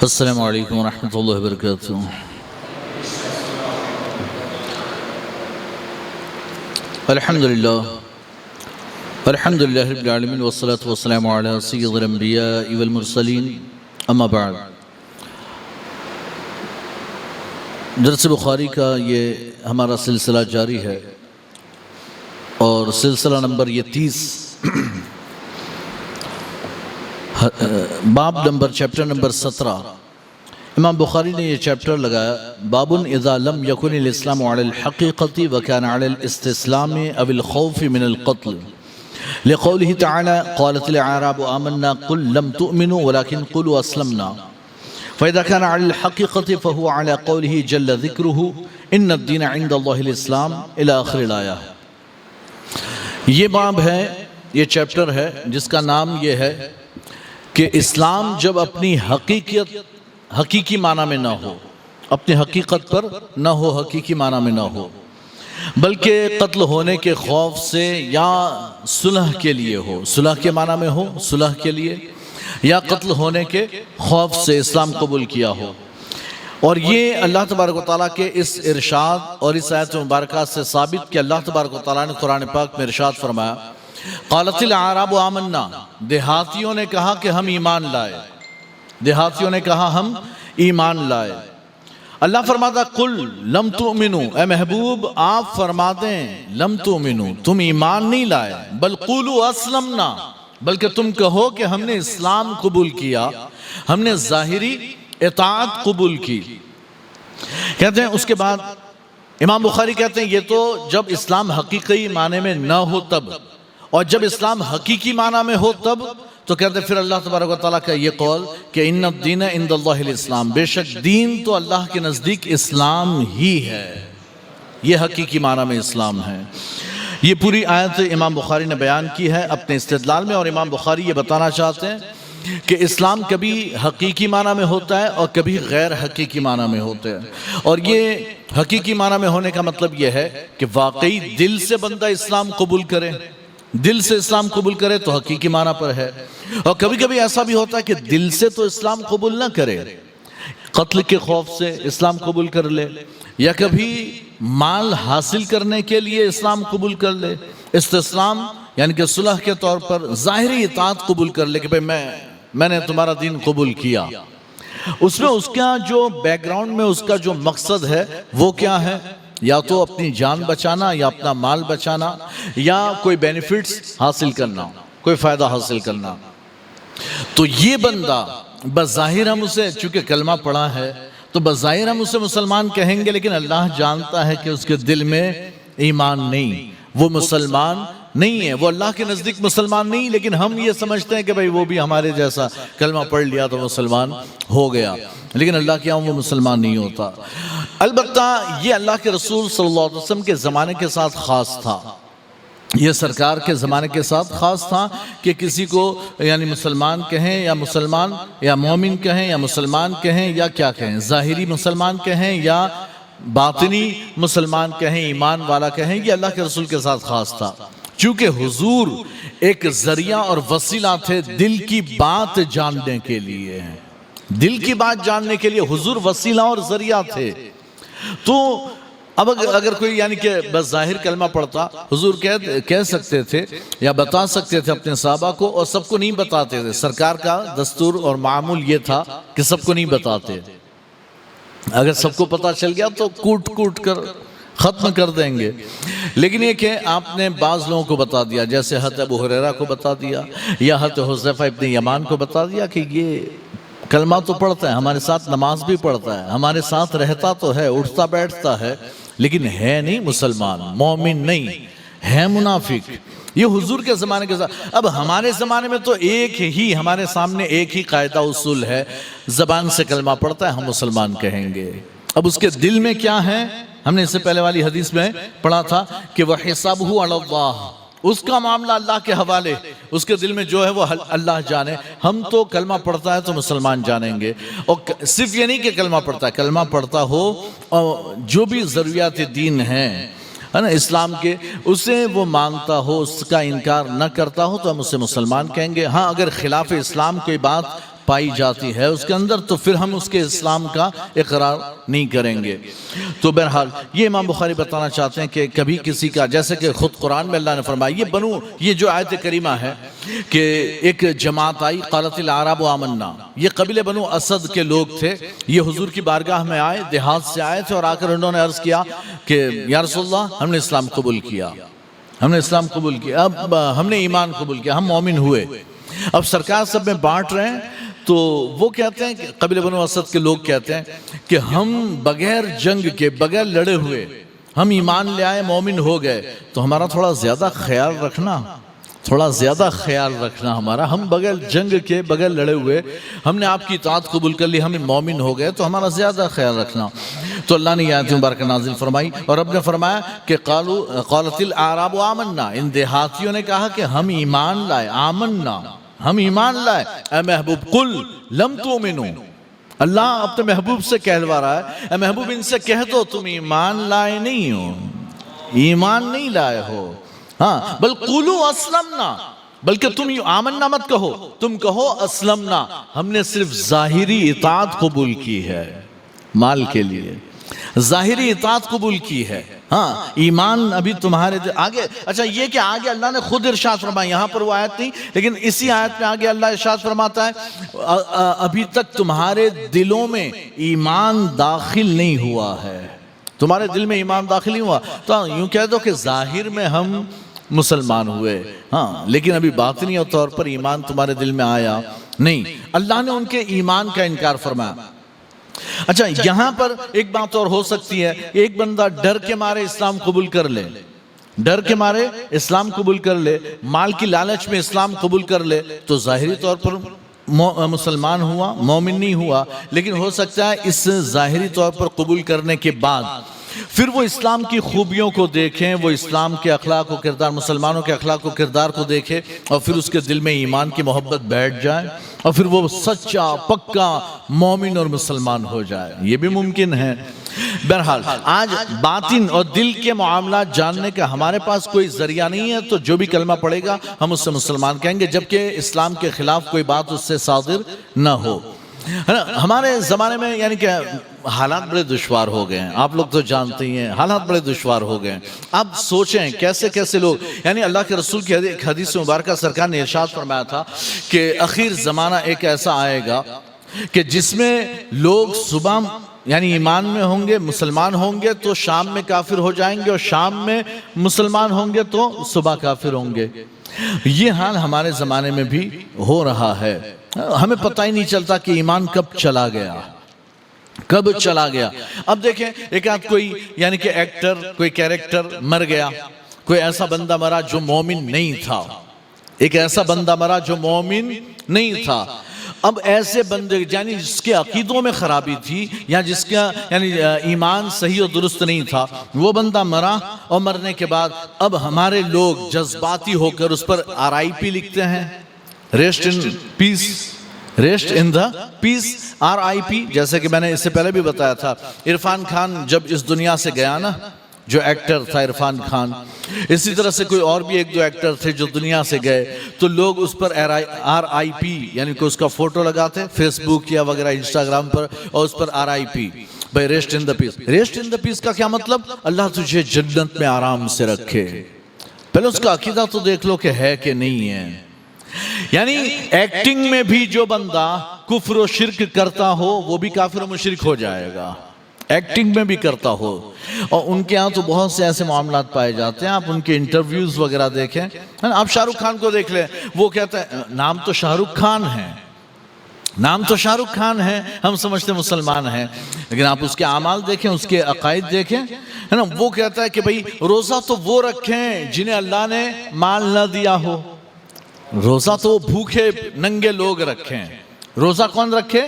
السلام علیکم ورحمۃ اللہ وبرکاتہ۔ الحمدللہ رب العالمین والصلاة والسلام علی سید الانبیاء والمرسلین، اما بعد۔ درس بخاری کا یہ ہمارا سلسلہ جاری ہے اور سلسلہ نمبر 30 باب نمبر چیپٹر نمبر 17 امام بخاری نے یہ چیپٹر لگایا، باب اذا لم يكن الاسلام على الحقيقة وكان على الاستسلام او الخوف من القتل، لقوله تعالى قالت الاعراب آمنا قل لم تؤمنوا ولكن قلوا اسلمنا، فاذا كان على الحقيقة فهو على قوله جل ذكره ان الدين عند الله الاسلام الى آخر الآیہ۔ یہ باب ہے، یہ چیپٹر ہے جس کا نام یہ ہے کہ اسلام جب اپنی حقیقی معنی میں نہ ہو، اپنی حقیقت پر نہ ہو، حقیقی معنی میں نہ ہو، بلکہ قتل ہونے کے خوف سے یا صلح کے لیے ہو، صلح کے معنی میں ہو، صلح کے لیے یا قتل ہونے کے خوف سے اسلام قبول کیا ہو۔ اور یہ اللہ تبارک و تعالیٰ کے اس ارشاد اور اس آیت مبارکہ سے ثابت کہ اللہ تبارک و تعالیٰ نے قرآن پاک میں ارشاد فرمایا، قالت الاعراب آمنا، دیہاتیوں نے کہا کہ ہم ایمان لائے، دیہاتیوں نے کہا ہم ایمان لائے۔ اللہ فرماتا قل لم تؤمنو، اے محبوب آپ فرما دیں لم تؤمنو، تم ایمان نہیں لائے، بل قولوا اسلمنا، بلکہ تم کہو کہ ہم نے اسلام قبول کیا، ہم نے ظاہری اطاعت قبول کی۔ کہتے ہیں اس کے بعد امام بخاری کہتے ہیں یہ تو جب اسلام حقیقی معنی میں نہ ہو تب، اور جب اسلام حقیقی معنی میں ہو تب تو کہتے ہیں پھر اللہ تبارک و تعالیٰ کا یہ قول کہ ان الدین عند اللہ الاسلام، بے شک دین تو اللہ کے نزدیک اسلام ہی ہے، یہ حقیقی معنی میں اسلام ہے۔ یہ پوری آیت امام بخاری نے بیان کی ہے اپنے استدلال میں، اور امام بخاری یہ بتانا چاہتے ہیں کہ اسلام کبھی حقیقی معنی میں ہوتا ہے اور کبھی غیر حقیقی معنی میں ہوتا ہے، اور یہ حقیقی معنی میں ہونے کا مطلب یہ ہے کہ واقعی دل سے بندہ اسلام قبول کرے، دل سے اسلام قبول کرے تو حقیقی معنی پر ہے، اور کبھی کبھی ایسا بھی ہوتا ہے کہ دل سے تو اسلام قبول نہ کرے، قتل کے خوف سے اسلام قبول کر لے، یا کبھی مال حاصل کرنے کے لیے اسلام قبول کر لے، استسلام یعنی کہ صلح کے طور پر ظاہری اطاعت قبول کر لے کہ بھئی میں نے تمہارا دین قبول کیا۔ اس میں اس کا جو بیک گراؤنڈ میں اس کا جو مقصد ہے وہ کیا ہے؟ یا تو اپنی جان بچانا، یا اپنا مال بچانا، یا کوئی بینیفٹس حاصل کرنا، کوئی فائدہ حاصل کرنا۔ تو یہ بندہ بظاہر ہم اسے چونکہ کلمہ پڑھا ہے تو بظاہر ہم اسے مسلمان کہیں گے، لیکن اللہ جانتا ہے کہ اس کے دل میں ایمان نہیں، وہ مسلمان نہیں ہے، وہ اللہ کے نزدیک مسلمان نہیں، لیکن ہم یہ سمجھتے ہیں کہ بھئی وہ بھی ہمارے جیسا کلمہ پڑھ لیا تو مسلمان ہو گیا، لیکن اللہ کے یہاں وہ مسلمان نہیں ہوتا۔ البتہ یہ اللہ کے رسول صلی اللہ علیہ وسلم کے زمانے کے ساتھ خاص تھا، یہ سرکار کے زمانے کے ساتھ خاص تھا کہ کسی کو یعنی مسلمان کہیں یا مسلمان یا مومن کہیں یا مسلمان کہیں یا کیا کہیں، ظاہری مسلمان کہیں یا باطنی مسلمان کہیں، ایمان والا کہیں، یہ اللہ کے رسول کے ساتھ خاص تھا۔ چونکہ حضور ایک ذریعہ اور وسیلہ تھے دل کی بات جاننے کے لیے، دل کی بات جاننے کے لیے حضور وسیلہ اور ذریعہ تھے۔ تو اب اگر کوئی یعنی کہ بس ظاہر کلمہ پڑھتا، حضور کہہ سکتے تھے یا بتا سکتے تھے اپنے صحابہ کو، اور سب کو نہیں بتاتے تھے، سرکار کا دستور اور معمول یہ تھا کہ سب کو نہیں بتاتے، اگر سب کو پتا چل گیا تو کوٹ کر ختم کر دیں گے، لیکن یہ کہ آپ نے بعض لوگوں کو بتا دیا، جیسے حضرت ابو ہریرہ کو بتا دیا یا حضرت حذیفہ ابن یمان کو بتا دیا کہ یہ کلمہ تو پڑھتا ہے، ہمارے ساتھ نماز بھی پڑھتا ہے، ہمارے ساتھ رہتا تو ہے، اٹھتا بیٹھتا ہے، لیکن ہے نہیں مسلمان، مومن نہیں ہے، منافق۔ یہ حضور کے زمانے کے ساتھ۔ اب ہمارے زمانے میں تو ایک ہی ہمارے سامنے ایک ہی قاعدہ اصول ہے، زبان سے کلمہ پڑھتا ہے ہم مسلمان کہیں گے، اب اس کے دل میں کیا ہے؟ ہم نے اس سے پہلے والی حدیث میں پڑھا تھا کہ وَحِسَابُهُ عَلَى اللَّهِ، اس کا معاملہ اللہ کے حوالے، اس کے دل میں جو ہے وہ اللہ جانے۔ ہم تو کلمہ پڑھتا ہے تو مسلمان جانیں گے، اور صرف یہ نہیں کہ کلمہ پڑھتا ہے، کلمہ پڑھتا ہو اور جو بھی ضروریات دین ہیں نا اسلام کے، اسے وہ مانتا ہو، اس کا انکار نہ کرتا ہو تو ہم اسے مسلمان کہیں گے۔ ہاں اگر خلاف اسلام کوئی بات پائی جاتی ہے اس کے اندر تو پھر ہم اس کے اسلام کا اقرار نہیں کریں گے۔ تو بہرحال یہ امام بخاری بتانا چاہتے ہیں کہ کبھی کسی کا، جیسے کہ خود قرآن میں اللہ نے فرمایا، یہ جو آیت کریمہ ہے کہ ایک جماعت آئی، قالت الاعراب آمنا، یہ قبیلہ بنو اسد کے لوگ تھے، یہ حضور کی بارگاہ میں آئے، دیہات سے آئے تھے، اور آ کر انہوں نے عرض کیا کہ یا رسول اللہ ہم نے اسلام قبول کیا، ہم نے اسلام قبول کیا، اب ہم نے ایمان قبول کیا، ہم مومن ہوئے۔ اب سرکار سب میں بانٹ رہے ہیں، تو وہ کہتے ہیں کہ قبیلہ بنو اسد کے لوگ کہتے ہیں کہ ہم بغیر جنگ کے، بغیر لڑے ہوئے ہم ایمان لے آئے، مومن ہو گئے، تو ہمارا تھوڑا زیادہ خیال رکھنا، تھوڑا زیادہ خیال رکھنا ہمارا، ہم بغیر جنگ کے، بغیر لڑے ہوئے ہم نے آپ کی اطاعت قبول کر لی، ہم مومن ہو گئے، تو ہمارا زیادہ خیال رکھنا۔ تو اللہ نے یہ آیت مبارکہ نازل فرمائی، اور رب نے فرمایا کہ قالت الاعراب آمنا، ان دیہاتیوں نے کہا کہ ہم ایمان لائے، آمنا، ہم ایمان لائے۔ اے محبوب قل لم تؤمنوا، اللہ اپنے محبوب سے کہلوا رہا ہے، اے محبوب ان سے کہہ دو تم ایمان لائے نہیں ہو، ایمان نہیں لائے ہو، ہاں بل قولوا اسلمنا، بلکہ تم آمنا مت کہو، تم کہو اسلمنا، ہم نے صرف ظاہری اطاعت قبول کی ہے، مال کے لیے ظاہری اطاعت قبول کی ہے، ہاں ایمان ابھی تمہارے آگے۔ اچھا یہ کہ آگے اللہ نے خود ارشاد فرمایا، یہاں پر وہ آیت نہیں، لیکن اسی آیت میں آگے اللہ ارشاد فرماتا ہے ابھی تک تمہارے دلوں میں ایمان داخل نہیں ہوا ہے، تمہارے دل میں ایمان داخل نہیں ہوا، تو یوں کہہ دو کہ ظاہر میں ہم مسلمان ہوئے، ہاں لیکن ابھی باطنی طور پر ایمان تمہارے دل میں آیا نہیں۔ اللہ نے ان کے ایمان کا انکار فرمایا۔ اچھا یہاں پر ایک بات اور ہو سکتی ہے، ایک بندہ ڈر کے مارے اسلام قبول کر لے، ڈر کے مارے اسلام قبول کر لے، مال کی لالچ میں اسلام قبول کر لے، تو ظاہری طور پر مسلمان ہوا، مومن نہیں ہوا، لیکن ہو سکتا ہے اس ظاہری طور پر قبول کرنے کے بعد پھر وہ اسلام کی خوبیوں کو دیکھیں، وہ اسلام کے اخلاق و کردار، مسلمانوں کے اخلاق و کردار کو دیکھے، اور پھر اس کے دل میں ایمان کی محبت بیٹھ جائے، اور پھر وہ سچا پکا مومن اور مسلمان ہو جائے، یہ بھی ممکن ہے۔ بہرحال آج باطن اور دل کے معاملات جاننے کا ہمارے پاس کوئی ذریعہ نہیں ہے، تو جو بھی کلمہ پڑھے گا ہم اس سے مسلمان کہیں گے، جبکہ اسلام کے خلاف کوئی بات اس سے صادر نہ ہو۔ ہمارے زمانے میں یعنی کہ حالات بڑے دشوار ہو گئے ہیں، آپ لوگ تو جانتے ہی ہیں، حالات بڑے دشوار ہو گئے ہیں۔ اب سوچیں کیسے کیسے لوگ، یعنی اللہ کے رسول کی ایک حدیث مبارکہ سرکار نے ارشاد فرمایا تھا کہ اخیر زمانہ ایک ایسا آئے گا کہ جس میں لوگ صبح یعنی ایمان میں ہوں گے، مسلمان ہوں گے تو شام میں کافر ہو جائیں گے، اور شام میں مسلمان ہوں گے تو صبح کافر ہوں گے۔ یہ حال ہمارے زمانے میں بھی ہو رہا ہے، ہمیں پتہ ہی نہیں چلتا کہ ایمان کب چلا گیا، کب چلا گیا۔ اب دیکھیں ایک آدھ کوئی یعنی کہ ایکٹر، کوئی کیریکٹر مر گیا، کوئی ایسا بندہ مرا جو مومن نہیں تھا، ایک ایسا بندہ مرا جو مومن نہیں تھا۔ اب ایسے بندے یعنی جس کے عقیدوں میں خرابی تھی، یا جس کا یعنی ایمان صحیح و درست نہیں تھا، وہ بندہ مرا، اور مرنے کے بعد اب ہمارے لوگ جذباتی ہو کر اس پر RIP لکھتے ہیں، rest in peace, rest in the peace, RIP۔ جیسے کہ میں نے اس سے پہلے بھی بتایا تھا، عرفان خان جب اس دنیا سے گیا نا، جو ایکٹر تھا عرفان خان، اسی طرح سے کوئی اور بھی ایک دو ایکٹر تھے جو دنیا سے گئے، تو لوگ اس پر RIP یعنی کہ اس کا فوٹو لگاتے فیس بک یا وغیرہ انسٹاگرام پر، اور اس پر RIP، بھائی rest in the peace. Rest in the peace کا کیا مطلب؟ اللہ تجھے جنت میں آرام سے رکھے۔ پہلے اس کا عقیدہ تو دیکھ لو کہ ہے کہ نہیں ہے۔ یعنی ایکٹنگ میں بھی جو بندہ کفر و شرک کرتا ہو وہ بھی کافر و مشرک ہو جائے گا، ایکٹنگ میں بھی کرتا ہو۔ اور ان کے ہاں تو بہت سے ایسے معاملات پائے جاتے ہیں، آپ ان کے انٹرویوز وغیرہ دیکھیں، آپ شاہ رخ خان کو دیکھ لیں، وہ کہتا ہے نام تو شاہ رخ خان ہے، نام تو شاہ رخ خان ہے، ہم سمجھتے مسلمان ہیں، لیکن آپ اس کے اعمال دیکھیں، اس کے عقائد دیکھیں، ہے نا، وہ کہتا ہے کہ بھئی روزہ تو وہ رکھیں جنہیں اللہ نے مال نہ دیا ہو، روزہ تو بھوکے ننگے لوگ رکھیں۔ روزہ کون رکھے؟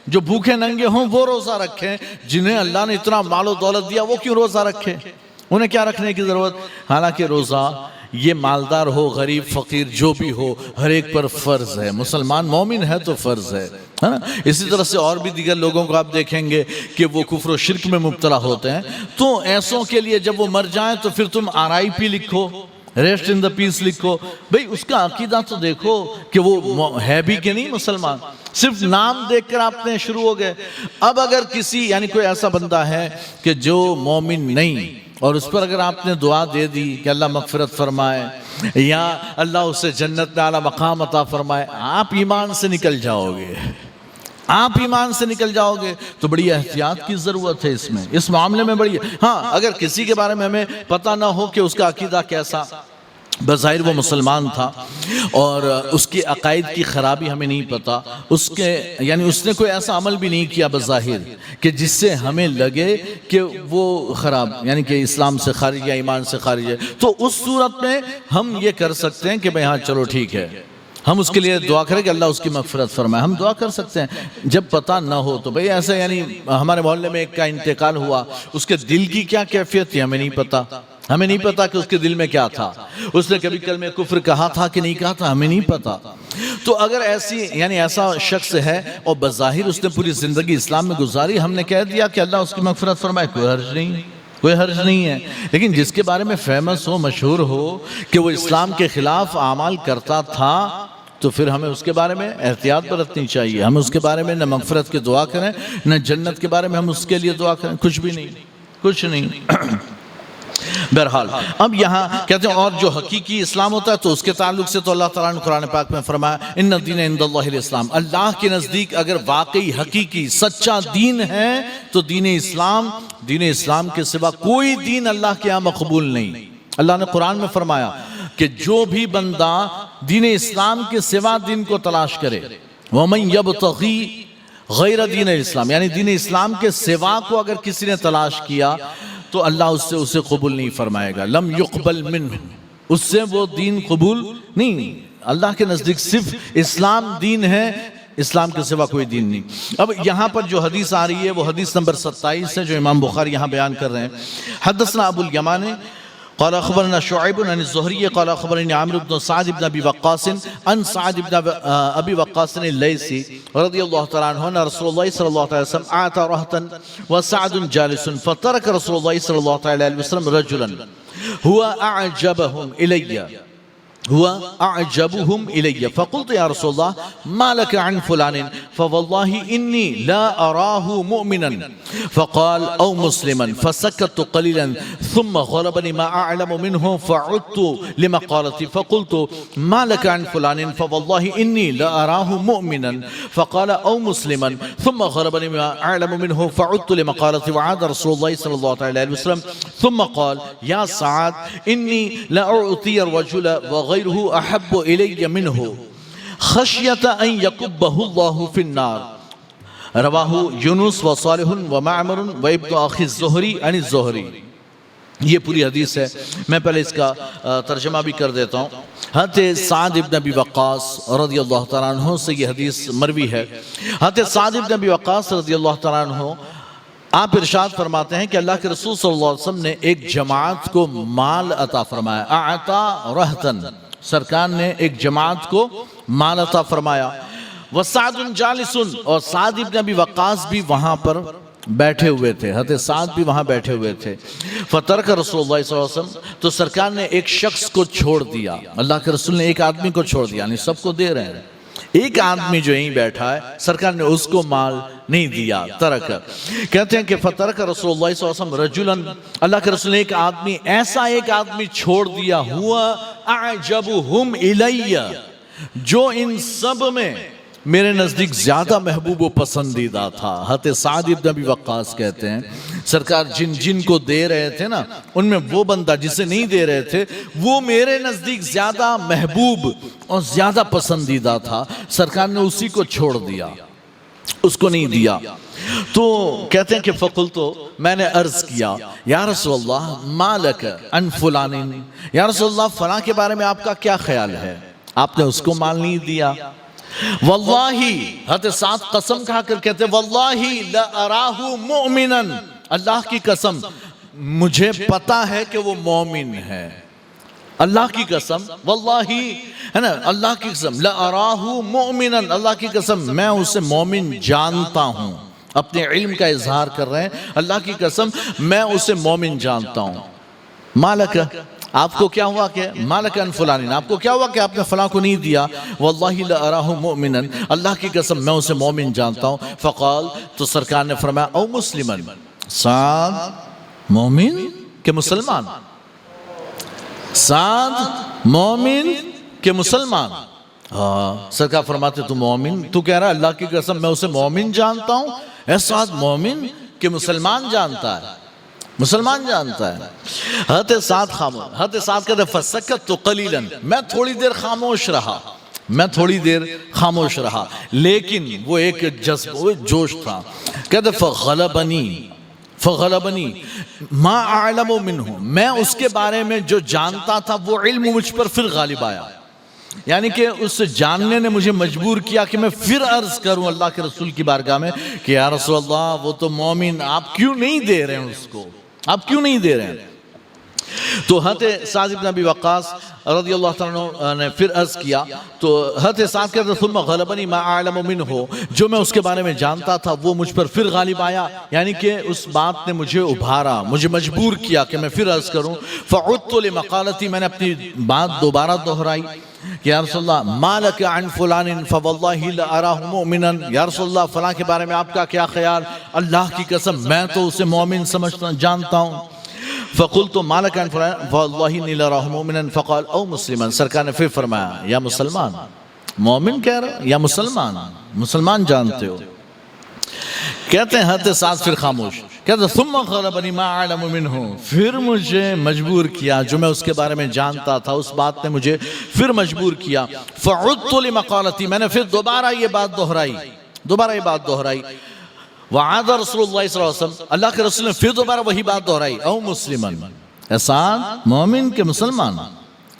جو بھوکے ننگے ہوں وہ روزہ رکھیں، جنہیں اللہ نے اتنا مال و دولت دیا وہ کیوں روزہ رکھے، انہیں کیا رکھنے کی ضرورت؟ حالانکہ روزہ یہ مالدار ہو غریب فقیر جو بھی ہو ہر ایک پر فرض ہے، مسلمان مومن ہے تو فرض ہے نا۔ اسی طرح سے اور بھی دیگر لوگوں کو آپ دیکھیں گے کہ وہ کفر و شرک میں مبتلا ہوتے ہیں، تو ایسوں کے لیے جب وہ مر جائیں تو پھر تم RIP لکھو، ریسٹ ان دا پیس لکھو، بھئی اس کا عقیدہ تو دیکھو کہ وہ ہے بھی کہ نہیں مسلمان۔ صرف نام دیکھ کر آپ نے شروع ہو گئے۔ اب اگر کسی یعنی کوئی ایسا بندہ ہے کہ جو مومن نہیں، اور اس پر اگر آپ نے دعا دے دی کہ اللہ مغفرت فرمائے یا اللہ اسے جنت میں اعلیٰ مقام عطا فرمائے، آپ ایمان سے نکل جاؤ گے، آپ ایمان سے نکل جاؤ گے۔ تو بڑی احتیاط کی ضرورت ہے اس معاملے میں بڑی۔ ہاں اگر کسی کے بارے میں ہمیں پتہ نہ ہو کہ اس کا عقیدہ کیسا، بظاہر وہ مسلمان تھا اور اس کے عقائد کی خرابی ہمیں نہیں پتا، یعنی اس نے کوئی ایسا عمل بھی نہیں کیا بظاہر کہ جس سے ہمیں لگے کہ وہ خراب، یعنی کہ اسلام سے خارج یا ایمان سے خارج ہے، تو اس صورت میں ہم یہ کر سکتے ہیں کہ بھئی ہاں چلو ٹھیک ہے، ہم اس کے لیے دعا کریں کہ اللہ اس کی مغفرت فرمائے، ہم دعا کر سکتے ہیں جب پتہ نہ ہو تو۔ بھئی ایسے یعنی ہمارے محلے میں ایک کا انتقال ہوا، اس کے دل کی کیا کیفیت تھی ہمیں نہیں پتا، ہمیں نہیں پتا کہ اس کے دل میں کیا تھا، اس نے کبھی کلمہ کفر کہا تھا کہ نہیں کہا تھا، ہمیں نہیں پتا۔ تو اگر ایسا شخص ہے اور بظاہر اس نے پوری زندگی اسلام میں گزاری، ہم نے کہہ دیا کہ اللہ اس کی مغفرت فرمائے، کوئی حرج نہیں ہے۔ لیکن جس کے بارے میں فیمس ہو، مشہور ہو کہ وہ اسلام کے خلاف اعمال کرتا تھا، تو پھر ہمیں اس کے بارے میں احتیاط برتنی چاہیے۔ ہم اس کے بارے میں نہ مغفرت کی دعا کریں، نہ جنت کے بارے میں ہم اس کے لیے دعا کریں، کچھ نہیں۔ بہرحال اب یہاں کہتے ہیں اور جو حقیقی اسلام ہوتا ہے تو اس کے تعلق سے تو اللہ تعالیٰ نے قرآن پاک میں فرمایا ان الدین عند اللہ الاسلام، اللہ کے نزدیک اگر واقعی حقیقی سچا دین ہے تو دین اسلام کے سوا کوئی دین اللہ کے یہاں مقبول نہیں۔ اللہ نے قرآن میں فرمایا کہ جو بھی بندہ دین اسلام کے سوا دین کو تلاش کرے، وَمَن يَبْتَغِي غَيْرَ دین الاسلام، یعنی دین اسلام کے سوا کو اگر کسی نے تلاش کیا تو اللہ اسے قبول نہیں فرمائے گا، لم يقبل منہ، اس سے وہ دین قبول نہیں۔ اللہ کے نزدیک صرف اسلام دین ہے، اسلام کے سوا کوئی دین نہیں۔ اب یہاں پر جو حدیث آ رہی ہے وہ حدیث نمبر 27 ہے جو امام بخاری یہاں بیان کر رہے ہیں۔ حدثنا ابو الیمان قال اخبرنا شعیب عن الزہری قال اخبرني عامر بن سعد بن ابی وقاص عن سعد بن ابی وقاص اللیثی رضی اللہ تعالیٰ عنہ ان رسول اللہ صلی اللہ علیہ وسلم اعطى رهطا وسعد جالس فترك رسول الله صلی اللہ علیہ وسلم رجلا هو أعجبهم إلي فقلت يا رسول الله ما لك عن فلان فوالله إني لا أراه مؤمنا فقال أو مسلما فسكت قليلا ثم غلبني ما أعلم منه فعدت لمقالتي فقلت ما لك عن فلان فوالله إني لا أراه مؤمنا فقال أو مسلما ثم غلبني ما أعلم منه فعدت لمقالتي وعاد رسول الله صلى الله عليه وسلم ثم قال يا سعد إني لا أعطي الرجل وغيره أحب إلي منه خشية أن يكبه الله في النار رواہ یونس و صالح و معمر و ابن اخی الزہری عن الزہری۔ یہ پوری حدیث ہے، میں پہلے اس کا ترجمہ بھی کر دیتا ہوں۔ حضرت سعد ابن ابی وقاص رضی اللہ تعالیٰ عنہ سے یہ حدیث مروی ہے۔ حضرت سعد ابن ابی وقاص رضی اللہ تعالیٰ عنہ آپ ارشاد فرماتے ہیں کہ اللہ کے رسول صلی اللہ علیہ وسلم نے ایک جماعت کو مال عطا فرمایا، اعطا رہتن، سرکار نے ایک جماعت کو مال عطا فرمایا۔ وسعد جالس، اور سعد ابن ابی وقاص بھی وہاں پر بیٹھے ہوئے تھے، حضرت سعد بھی وہاں بیٹھے ہوئے تھے۔ فترک رسول اللہ صلی اللہ علیہ وسلم، تو سرکار نے ایک شخص کو چھوڑ دیا، اللہ کے رسول نے ایک آدمی کو چھوڑ دیا، یعنی سب کو دے رہے ہیں، ایک آدمی جو یہیں بیٹھا ہے سرکار نے اس کو مال نہیں دیا، ترک۔ کہتے ہیں کہ فترک رسول اللہ صلی اللہ علیہ وسلم رجلاً، اللہ کے رسول نے ایک آدمی چھوڑ دیا، ہوا اعجبہم الی، جو ان سب میں میرے نزدیک زیادہ محبوب و پسندیدہ تھا۔ حضرت سعد ابن ابی وقاص کہتے ہیں سرکار جن کو دے رہے تھے نا، ان میں وہ بندہ جسے نہیں دے رہے تھے وہ میرے نزدیک زیادہ محبوب اور زیادہ پسندیدہ تھا، سرکار نے اسی کو چھوڑ دیا، اس کو نہیں دیا۔ تو کہتے ہیں کہ فقلتو، میں نے عرض کیا یا رسول اللہ ما لک عن فلان، یا رسول اللہ فلاں کے بارے میں آپ کا کیا خیال ہے، آپ نے اس کو مال نہیں دیا۔ واللہ، حضرت سعد قسم کھا کر کہتے ہیں واللہ لا اراہ مؤمنا، اللہ کی قسم مجھے پتا ہے کہ وہ مومن ہے، اللہ کی قسم، واللہ ہے نا، اللہ کی قسم، لا اراہ مؤمنا، اللہ کی قسم میں اسے مومن جانتا ہوں، اپنے علم کا اظہار کر رہے ہیں، اللہ کی قسم میں اسے مومن جانتا ہوں۔ مالک، آپ کو کیا ہوا کہ مالک ان فلان، آپ کو کیا ہوا کہ آپ نے فلاں کو نہیں دیا؟ واللہ لا اراه مؤمنا، اللہ کی قسم میں اسے مومن جانتا ہوں۔ فقال، تو سرکار نے فرمایا او مسلمن، سعد مومن کہ مسلمان؟ سعد مومن کہ مسلمان؟ سرکار فرماتے تو مومن، تو کہہ رہا ہے اللہ کی قسم میں اسے مومن جانتا ہوں؟ اے سعد مومن کہ مسلمان جانتا ہے؟ مسلمان جانتا ہے۔ حضرت سعد خاموش، حضرت سعد کہتے ہیں فسکت تو قلیلا، میں تھوڑی دیر خاموش رہا، میں تھوڑی دیر خاموش رہا، لیکن وہ ایک جذب، وہ جوش تھا۔ کہتے فغلبنی ما اعلم منہ، میں اس کے بارے میں جو جانتا تھا وہ علم مجھ پر پھر غالب آیا، یعنی کہ اس جاننے نے مجھے مجبور کیا کہ میں پھر عرض کروں اللہ کے رسول کی بارگاہ میں کہ یا رسول اللہ وہ تو مومن، آپ کیوں نہیں دے رہے ہیں اس کو، آپ کیوں نہیں دے رہے ہیں؟ تو حضرت سعد بن ابی وقاص رضی اللہ تعالیٰ عنہ نے پھر عرض کیا، تو حضرت سعد کہتے ہیں ثم غلبنی ما اعلم منہ، جو میں اس کے بارے میں جانتا تھا وہ مجھ پر پھر غالب آیا، یعنی کہ اس بات نے مجھے ابھارا، مجھے مجبور کیا کہ میں پھر عرض کروں۔ فعدت لمقالتی، میں نے اپنی بات دوبارہ دہرائی کہ یا رسول اللہ ما لک عن فلان فواللہ لا اراه مؤمنا، یا رسول اللہ فلاں کے بارے میں آپ کا کیا خیال؟ اللہ کی قسم میں تو اسے مومن سمجھتا جانتا ہوں۔ فقلت ما لک عن فلان فواللہ لا اراه مؤمنا، فقال او مسلما، سرکار نے پھر فرمایا یا مسلمان، مومن کہہ رہا یا مسلمان، مسلمان جانتے ہو؟ کہتے ہیں حضرت سعد پھر خاموش، کہتے ہیں ثم غلبنی ما اعلم منہ، پھر مجھے مجبور کیا، جو میں اس کے بارے میں جانتا تھا اس بات نے مجھے پھر مجبور کیا۔ فعدت لمقالتی، میں نے پھر دوبارہ یہ بات دہرائی، وعاد رسول اللہ صلی اللہ علیہ وسلم، اللہ کے رسول نے پھر دوبارہ وہی بات دہرائی، او مسلمن، سعد مومن کے مسلمان؟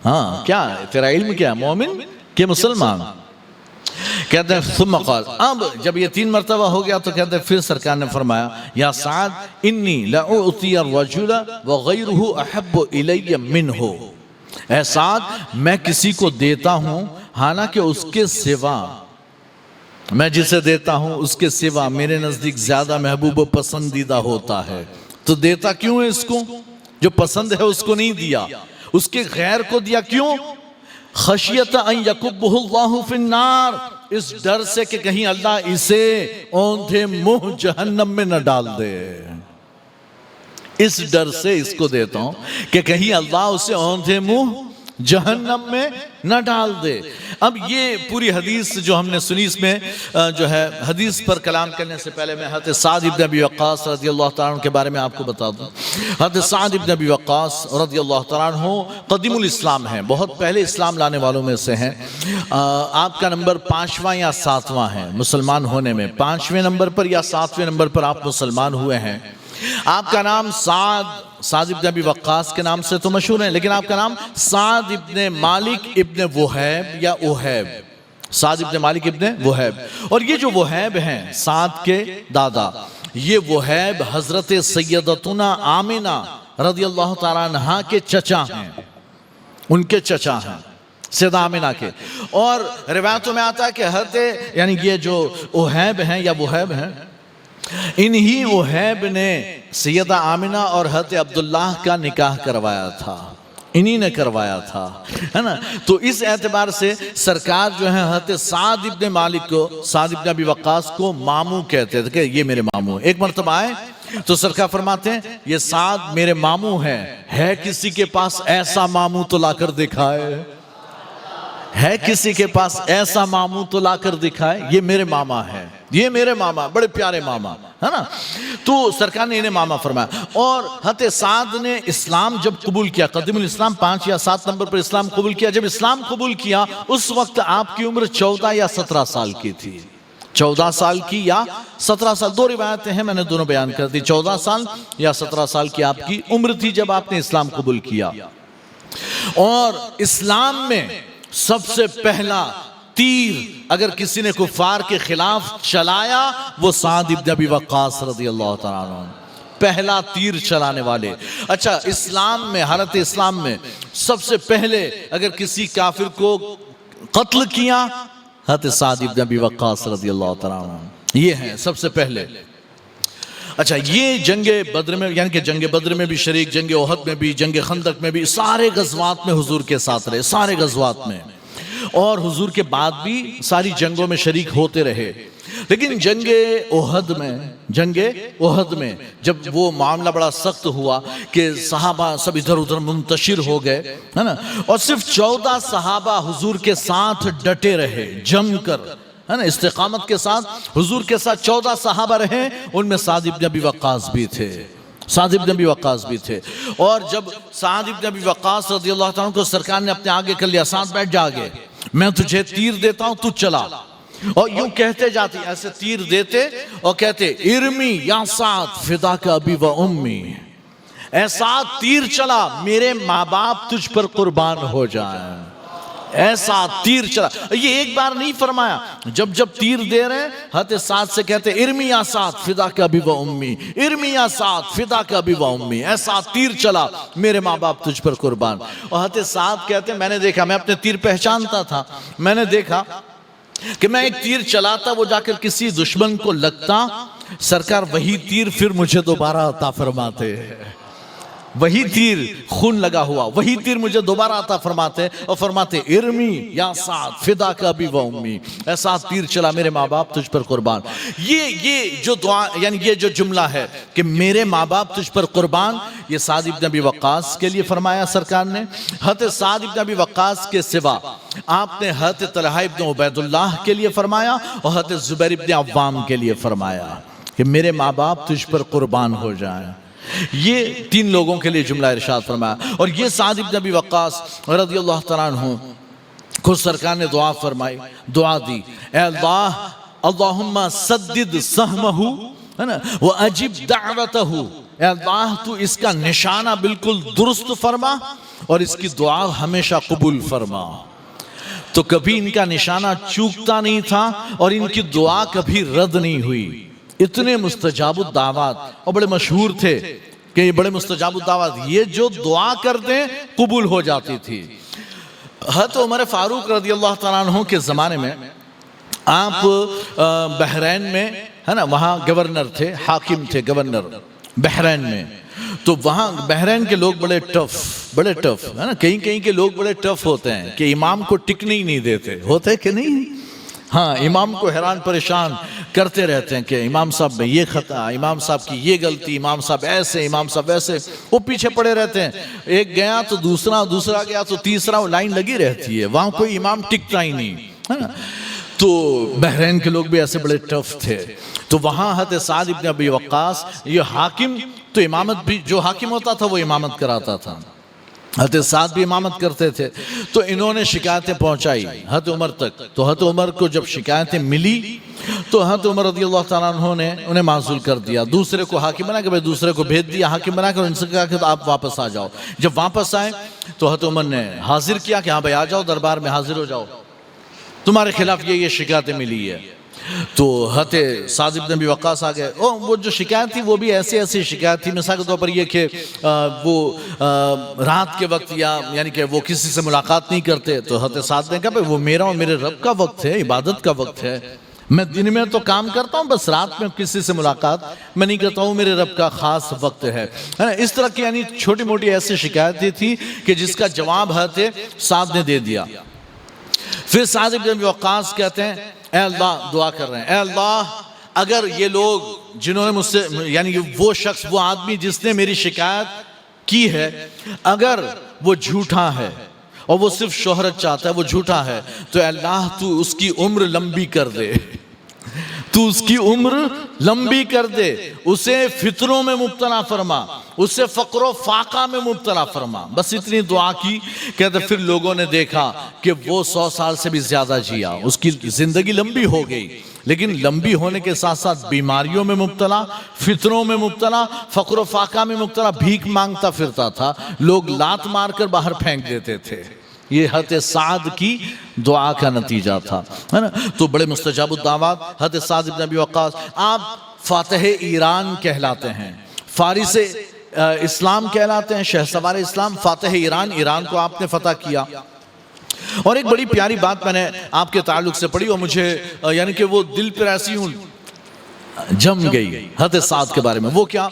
ہاں کیا تیرا علم کیا، مومن کے مسلمان؟ کہتے ہیں ثم قال، اب جب یہ 3 مرتبہ ہو گیا تو کہتے ہیں پھر سرکار نے فرمایا یا سعد انی لأعطی الرجل وغیرہ احب الی منہ، اے سعد میں کسی کو دیتا ہوں حالانکہ اس کے سوا، میں جسے دیتا ہوں اس کے سوا میرے نزدیک زیادہ محبوب و پسندیدہ ہوتا ہے، تو دیتا کیوں ہے اس کو؟ جو پسند ہے اس کو نہیں دیا، اس کے غیر کو دیا، کیوں؟ خشیت ان یکبہ اللہ فی النار، اس ڈر سے کہ کہیں اللہ اسے اوندھے منہ جہنم میں نہ ڈال دے، اس ڈر سے اس کو دیتا ہوں کہ کہیں اللہ اسے اوندھے منہ جہنم میں نہ ڈال دے۔ اب یہ پوری حدیث جو ہم نے سنی، اس میں جو ہے حدیث پر کلام کرنے سے پہلے میں حضرت سعد بن ابی وقاص رضی اللہ تعالیٰ عنہ کے بارے میں آپ کو بتا دوں۔ حضرت سعد بن ابی وقاص رضی اللہ تعالیٰ عنہ قدیم الاسلام ہیں، بہت پہلے اسلام لانے والوں میں سے ہیں۔ آپ کا نمبر 5واں یا 7واں ہے مسلمان ہونے میں، 5ویں نمبر پر یا 7ویں نمبر پر آپ مسلمان ہوئے ہیں۔ آپ کا نام سعد ابن ابی وقاص کے نام سے تو مشہور ہے، لیکن آپ کا نام سعد ابن مالک ابن وہیب یا اوہیب، سعد ابن مالک ابن وہیب، اور یہ جو وہیب ہیں سعد کے دادا، یہ وہیب حضرت سیدتنا آمنہ رضی اللہ تعالیٰ عنہ کے چچا ہیں، ان کے چچا ہیں سیدہ آمنہ کے۔ اور روایتوں میں آتا ہے کہ حضرت یعنی یہ جو اوہیب ہیں یا وہیب ہیں، انہی وہیب نے سیدہ آمنہ اور حضرت عبداللہ کا نکاح کروایا تھا، انہی نے کروایا تھا، ہے نا؟ تو اس اعتبار سے سرکار جو ہے حضرت سعد ابن مالک کو، سعد ابن ابی وقاص کو ماموں کہتے تھے کہ یہ میرے ماموں ہیں۔ ایک مرتبہ آئے تو سرکار فرماتے ہیں یہ سعد میرے ماموں ہے کسی کے پاس ایسا ماموں تو لا کر دکھائے، ہے کسی کے پاس ایسا ماموں تو لا کر دکھائے، یہ میرے ماما ہے، یہ میرے ماما، بڑے پیارے ماما، ہے نا؟ تو سرکار نے انہیں ماما فرمایا۔ اور حضرت سعد نے اسلام جب قبول کیا، قدیم الاسلام 5 یا 7 نمبر پر اسلام قبول کیا، جب اسلام قبول کیا اس وقت آپ کی عمر 14 یا 17 سال کی تھی، 14 سال کی یا 17 سال، 2 روایتیں ہیں، میں نے دونوں بیان کر دی، 14 سال یا 17 سال کی آپ کی عمر تھی جب آپ نے اسلام قبول کیا۔ اور اسلام میں سب سے پہلا تیر اگر کسی نے کفار کے خلاف چلایا وہ سعد ابن ابی وقاص رضی اللہ تعالیٰ عنہ، پہلا تیر چلانے والے۔ اچھا، اسلام میں، حالت اسلام میں سب سے پہلے اگر کسی کافر کو قتل کیا حضرت سعد ابن ابی وقاص رضی اللہ تعالیٰ عنہ، یہ ہیں سب سے پہلے۔ اچھا، یہ جنگ بدر میں، یعنی کہ جنگ بدر میں بھی شریک، جنگ احد میں بھی، جنگ خندق میں بھی، سارے غزوات میں حضور کے ساتھ رہے، سارے غزوات میں، اور حضور کے بعد بھی ساری جنگوں میں شریک ہوتے رہے۔ لیکن جنگ احد میں جب وہ معاملہ بڑا سخت ہوا کہ صحابہ سب ادھر ادھر منتشر ہو گئے، ہے نا، اور صرف 14 صحابہ حضور کے ساتھ ڈٹے رہے، جم کر، ہے نا، استقامت کے ساتھ حضور کے ساتھ 14 صحابہ رہے، ان میں سعد بن ابی وقاص بھی تھے، اور جب سعد بن ابی وقاص رضی اللہ تعالیٰ کو سرکار نے اپنے آگے کر لیا، سعد بیٹھ جا آگے، میں تجھے تیر دیتا ہوں، تو چلا، اور یوں کہتے جاتے، ایسے تیر دیتے اور کہتے، ارمی یا سعد فداک ابی و امی، اے سعد تیر چلا، میرے ماں باپ تجھ پر قربان ہو جائیں، ایسا تیر چلا۔ یہ ایک بار نہیں فرمایا، جب جب تیر دے رہے ہیں حضرت سعد سے کہتے ارمی یا سعد فداک ابی و امی، ارمی یا سعد فداک ابی و امی، ایسا تیر چلا، میرے ماں باپ تجھ پر قربان۔ اور حضرت سعد کہتے ہیں میں نے دیکھا، میں اپنے تیر پہچانتا تھا، میں نے دیکھا کہ میں ایک تیر چلاتا، وہ جا کر کسی دشمن کو لگتا، سرکار وہی تیر پھر مجھے دوبارہ عطا فرماتے، وہی تیر خون لگا ہوا، وہی تیر مجھے دوبارہ عطا فرماتے، اور فرماتے ارمی یا سعد فداک ابی و امی، ایسا تیر چلا، میرے ماں باپ تجھ پر قربان۔ یہ جو دعا، یعنی یہ جو جملہ ہے کہ میرے ماں باپ تجھ پر قربان، یہ سعد بن ابی وقاص کے لیے فرمایا سرکار نے۔ حضرت سعد بن ابی وقاص کے سوا آپ نے حضرت طلحہ بن عبید اللہ کے لیے فرمایا، اور حضرت زبیر بن عوام کے لیے فرمایا کہ میرے ماں باپ تجھ پر قربان ہو جائیں۔ یہ 3 لوگوں کے لیے جملہ ارشاد فرمایا، اور یہ سعد بن ابی وقاص رضی اللہ تعالیٰ عنہ کو سرکار نے دعا فرمائی، دعا دی، اے اللہ، اللہم سدد سہمہ، ہے نا، وَأَجِبْ دَعْوَتَهُ، اے اللہ تو اس کا نشانہ بالکل درست فرما، اور اس کی دعا ہمیشہ قبول فرما۔ تو کبھی ان کا نشانہ چوکتا نہیں تھا، اور ان کی دعا کبھی رد نہیں ہوئی۔ اتنے مستجاب الدعوات، اور بڑے مشہور تھے کہ یہ بڑے مستجاب الدعوات، یہ جو دعا کر دیں قبول ہو جاتی تھی۔ حضرت عمر فاروق رضی اللہ تعالیٰ عنہ کے زمانے میں آپ بحرین میں، ہے نا، وہاں گورنر تھے، حاکم تھے، گورنر بحرین میں۔ تو وہاں بحرین کے لوگ بڑے ٹف، ہے نا، کہیں کے لوگ بڑے ٹف ہوتے ہیں کہ امام کو ٹکنے ہی نہیں دیتے، ہوتے کہ نہیں؟ ہاں، امام کو حیران پریشان کرتے رہتے ہیں کہ امام صاحب میں یہ خطا، امام صاحب کی یہ غلطی، امام صاحب ایسے، امام صاحب ایسے، وہ پیچھے پڑے رہتے ہیں، ایک گیا تو دوسرا گیا تو تیسرا، وہ لائن لگی رہتی ہے، وہاں کوئی امام ٹکتا ہی نہیں، ہے نا۔ تو بحرین کے لوگ بھی ایسے بڑے ٹف تھے۔ تو وہاں حضرت سعد بن ابی وقاص، یہ حاکم تو امامت بھی، جو حاکم ہوتا تھا وہ امامت کراتا تھا، حضرت سعد بھی امامت کرتے تھے۔ تو انہوں نے شکایتیں پہنچائی حضرت عمر تک، تو حضرت عمر کو جب شکایتیں ملی تو حضرت عمر رضی اللہ تعالیٰ عنہ نے انہیں معزول کر دیا، دوسرے کو حاکم بنا کے، دوسرے کو بھیج دیا حاکم بنا کر، ان سے کہا کہ آپ واپس آ جاؤ۔ جب واپس آئے تو حضرت عمر نے حاضر کیا کہ ہاں بھائی آ جاؤ، دربار میں حاضر ہو جاؤ، تمہارے خلاف یہ شکایتیں ملی ہے۔ تو حضرت سعد بن ابی وقاص آ گئے، وہ جو شکایت تھی وہ بھی ایسی شکایت تھی، مثال کے طور پر یہ کہ وہ رات کے وقت یعنی کہ وہ کسی سے ملاقات نہیں کرتے۔ تو حضرت سعد نے کہا بھئی وہ میرا اور میرے رب کا وقت ہے، عبادت کا وقت ہے، میں دن میں تو کام کرتا ہوں، بس رات میں کسی سے ملاقات میں نہیں کرتا ہوں، میرے رب کا خاص وقت ہے۔ اس طرح کی یعنی چھوٹی موٹی ایسی شکایتیں تھی کہ جس کا جواب حضرت سعد نے دے دیا۔ پھر سعد بن ابی وقاص کہتے ہیں اے اللہ، دعا کر رہے ہیں، اے اللہ اگر یہ لوگ جنہوں نے مجھ سے، یعنی وہ شخص، وہ آدمی جس نے میری شکایت کی ہے، اگر وہ جھوٹا ہے اور وہ صرف شہرت چاہتا ہے، وہ جھوٹا ہے، تو اے اللہ تو اس کی عمر لمبی کر دے، تو اس کی عمر لمبی کر دے، اسے فتنوں میں مبتلا فرما، اسے فقر و فاقہ میں مبتلا فرما۔ بس اتنی دعا کی، کہتے پھر لوگوں نے دیکھا کہ وہ 100 سال سے بھی زیادہ جیا، اس کی زندگی لمبی ہو گئی، لیکن لمبی ہونے کے ساتھ ساتھ بیماریوں میں مبتلا، فتنوں میں مبتلا، فقر و فاقہ میں مبتلا، بھیک مانگتا پھرتا تھا، لوگ لات مار کر باہر پھینک دیتے تھے۔ یہ حضرت سعد کی دعا کا نتیجہ تھا، ہے نا۔ تو بڑے مستجاب الدعوات حضرت سعد بن ابی وقاص، آپ فاتح ایران کہلاتے ہیں، فارس اسلام کہلاتے ہیں، شہسوار اسلام، فاتح ایران، ایران کو آپ نے فتح کیا۔ اور ایک بڑی پیاری بات میں نے آپ کے تعلق سے پڑھی اور مجھے یعنی کہ وہ دل پر ایسی جم گئی حضرت سعد کے بارے میں. وہ کیا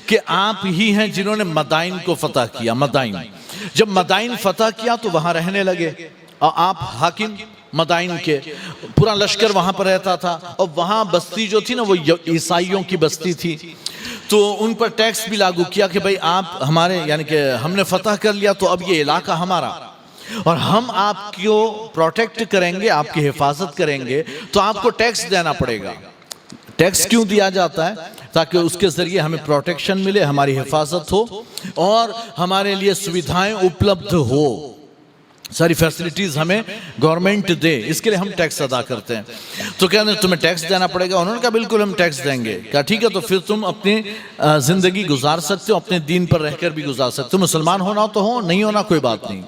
کہ آپ ہی ہیں جنہوں نے مدائن کو فتح کیا. مدائن جب مدائن فتح کیا تو وہاں رہنے لگے اور آپ حاکم مدائن کے. پورا لشکر وہاں پر رہتا تھا اور وہاں بستی جو تھی نا وہ عیسائیوں کی بستی تھی. تو ان پر ٹیکس بھی لاگو کیا کہ بھئی آپ ہمارے یعنی کہ ہم نے فتح کر لیا تو اب یہ علاقہ ہمارا اور ہم آپ کو پروٹیکٹ کریں گے, آپ کی حفاظت کریں گے تو آپ کو ٹیکس دینا پڑے گا. ٹیکس کیوں دیا جاتا ہے؟ تاکہ اس کے ذریعے ہمیں پروٹیکشن ملے, ہماری حفاظت ہو اور ہمارے لیے سویدھائیں اپلبدھ ہو, ساری فیسلٹیز ہمیں گورنمنٹ دے, اس کے لیے ہم ٹیکس ادا کرتے ہیں. تو کہتے ہیں تمہیں ٹیکس دینا پڑے گا. انہوں نے کہا بالکل ہم ٹیکس دیں گے. کہا ٹھیک ہے تو پھر تم اپنی زندگی گزار سکتے ہو, اپنے دین پر رہ کر بھی گزار سکتے ہو. مسلمان ہونا تو ہو, نہیں ہونا کوئی بات نہیں.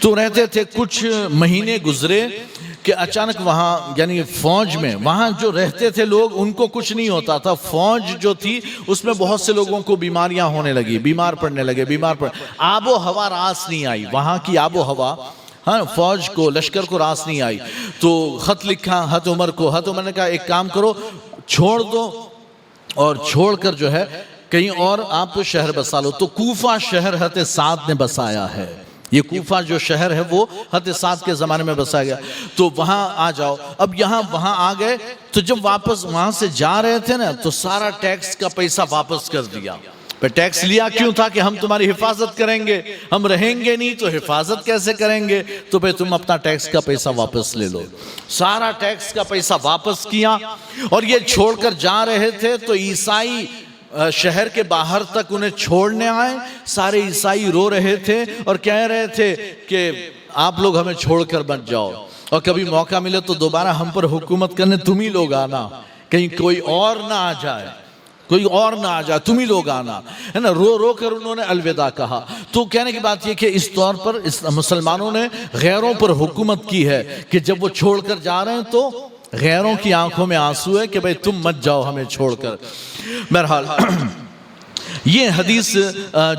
تو رہتے تھے. کچھ مہینے گزرے کہ اچانک وہاں یعنی فوج میں وہاں جو رہتے تھے لوگ ان کو کچھ نہیں ہوتا تھا. فوج جو تھی اس میں بہت سے لوگوں کو بیماریاں ہونے لگی, بیمار پڑنے لگے, آب و ہوا راس نہیں آئی. وہاں کی آب و ہوا فوج کو, لشکر کو راس نہیں آئی. تو خط لکھا حضرت عمر کو. حضرت عمر نے کہا ایک کام کرو, چھوڑ دو اور چھوڑ کر جو ہے کہیں اور آپ شہر بسا لو. تو کوفہ شہر حضرت سعد نے بسایا ہے. یہ کوفہ جو شہر ہے وہ حضرت سعد کے زمانے میں بسایا گیا. تو وہاں آ جاؤ. اب یہاں وہاں آ گئے تو جب واپس وہاں سے جا رہے تھے نا تو سارا ٹیکس کا پیسہ واپس کر دیا. پہ ٹیکس لیا کیوں تھا کہ ہم تمہاری حفاظت کریں گے, ہم رہیں گے نہیں تو حفاظت کیسے کریں گے, تو پہ تم اپنا ٹیکس کا پیسہ واپس لے لو. سارا ٹیکس کا پیسہ واپس کیا اور یہ چھوڑ کر جا رہے تھے تو عیسائی شہر کے باہر تک انہیں چھوڑنے آئے. سارے عیسائی رو رہے تھے اور کہہ رہے تھے کہ آپ لوگ ہمیں چھوڑ کر مت جاؤ اور کبھی موقع ملے تو دوبارہ ہم پر حکومت کرنے تم ہی لوگ آنا, کہیں کوئی اور نہ آ جائے, کوئی اور نہ آ جائے, تم ہی لوگ آنا, ہے نا. رو رو کر انہوں نے الوداع کہا. تو کہنے کی بات یہ کہ اس طور پر مسلمانوں نے غیروں پر حکومت کی ہے کہ جب وہ چھوڑ کر جا رہے ہیں تو غیروں کی آنکھوں میں آنسو ہے کہ بھئی تم مت جاؤ ہمیں چھوڑ کر. بہرحال یہ حدیث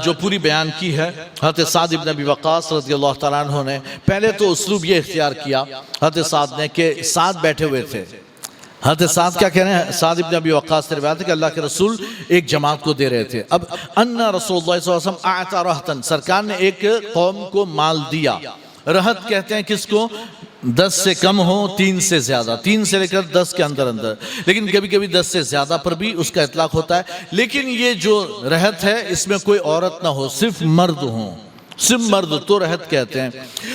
جو پوری بیان کی ہے حضرت سعد ابن ابی وقاص رضی اللہ تعالیٰ عنہ نے پہلے تو اسلوب یہ اختیار کیا حضرت سعد نے کہ سعد بیٹھے ہوئے تھے. حضرت سعد کیا کہہ رہے ہیں؟ سعد ابن ابی وقاص سے روایت ہے کہ اللہ کے رسول ایک جماعت کو دے رہے تھے. اب ان رسول اللہ صلی اللہ علیہ وسلم اعطى رہتن, سرکار نے ایک قوم کو مال دیا. رہت کہتے ہیں کس کو؟ 10 سے کم ہو, 3 سے زیادہ, 3 سے لے کر 10 کے اندر, لیکن کبھی کبھی 10 سے زیادہ پر بھی اس کا اطلاق ہوتا ہے. لیکن یہ جو رہت ہے اس میں کوئی عورت نہ ہو, صرف مرد ہوں, صرف مرد تو رہت کہتے ہیں.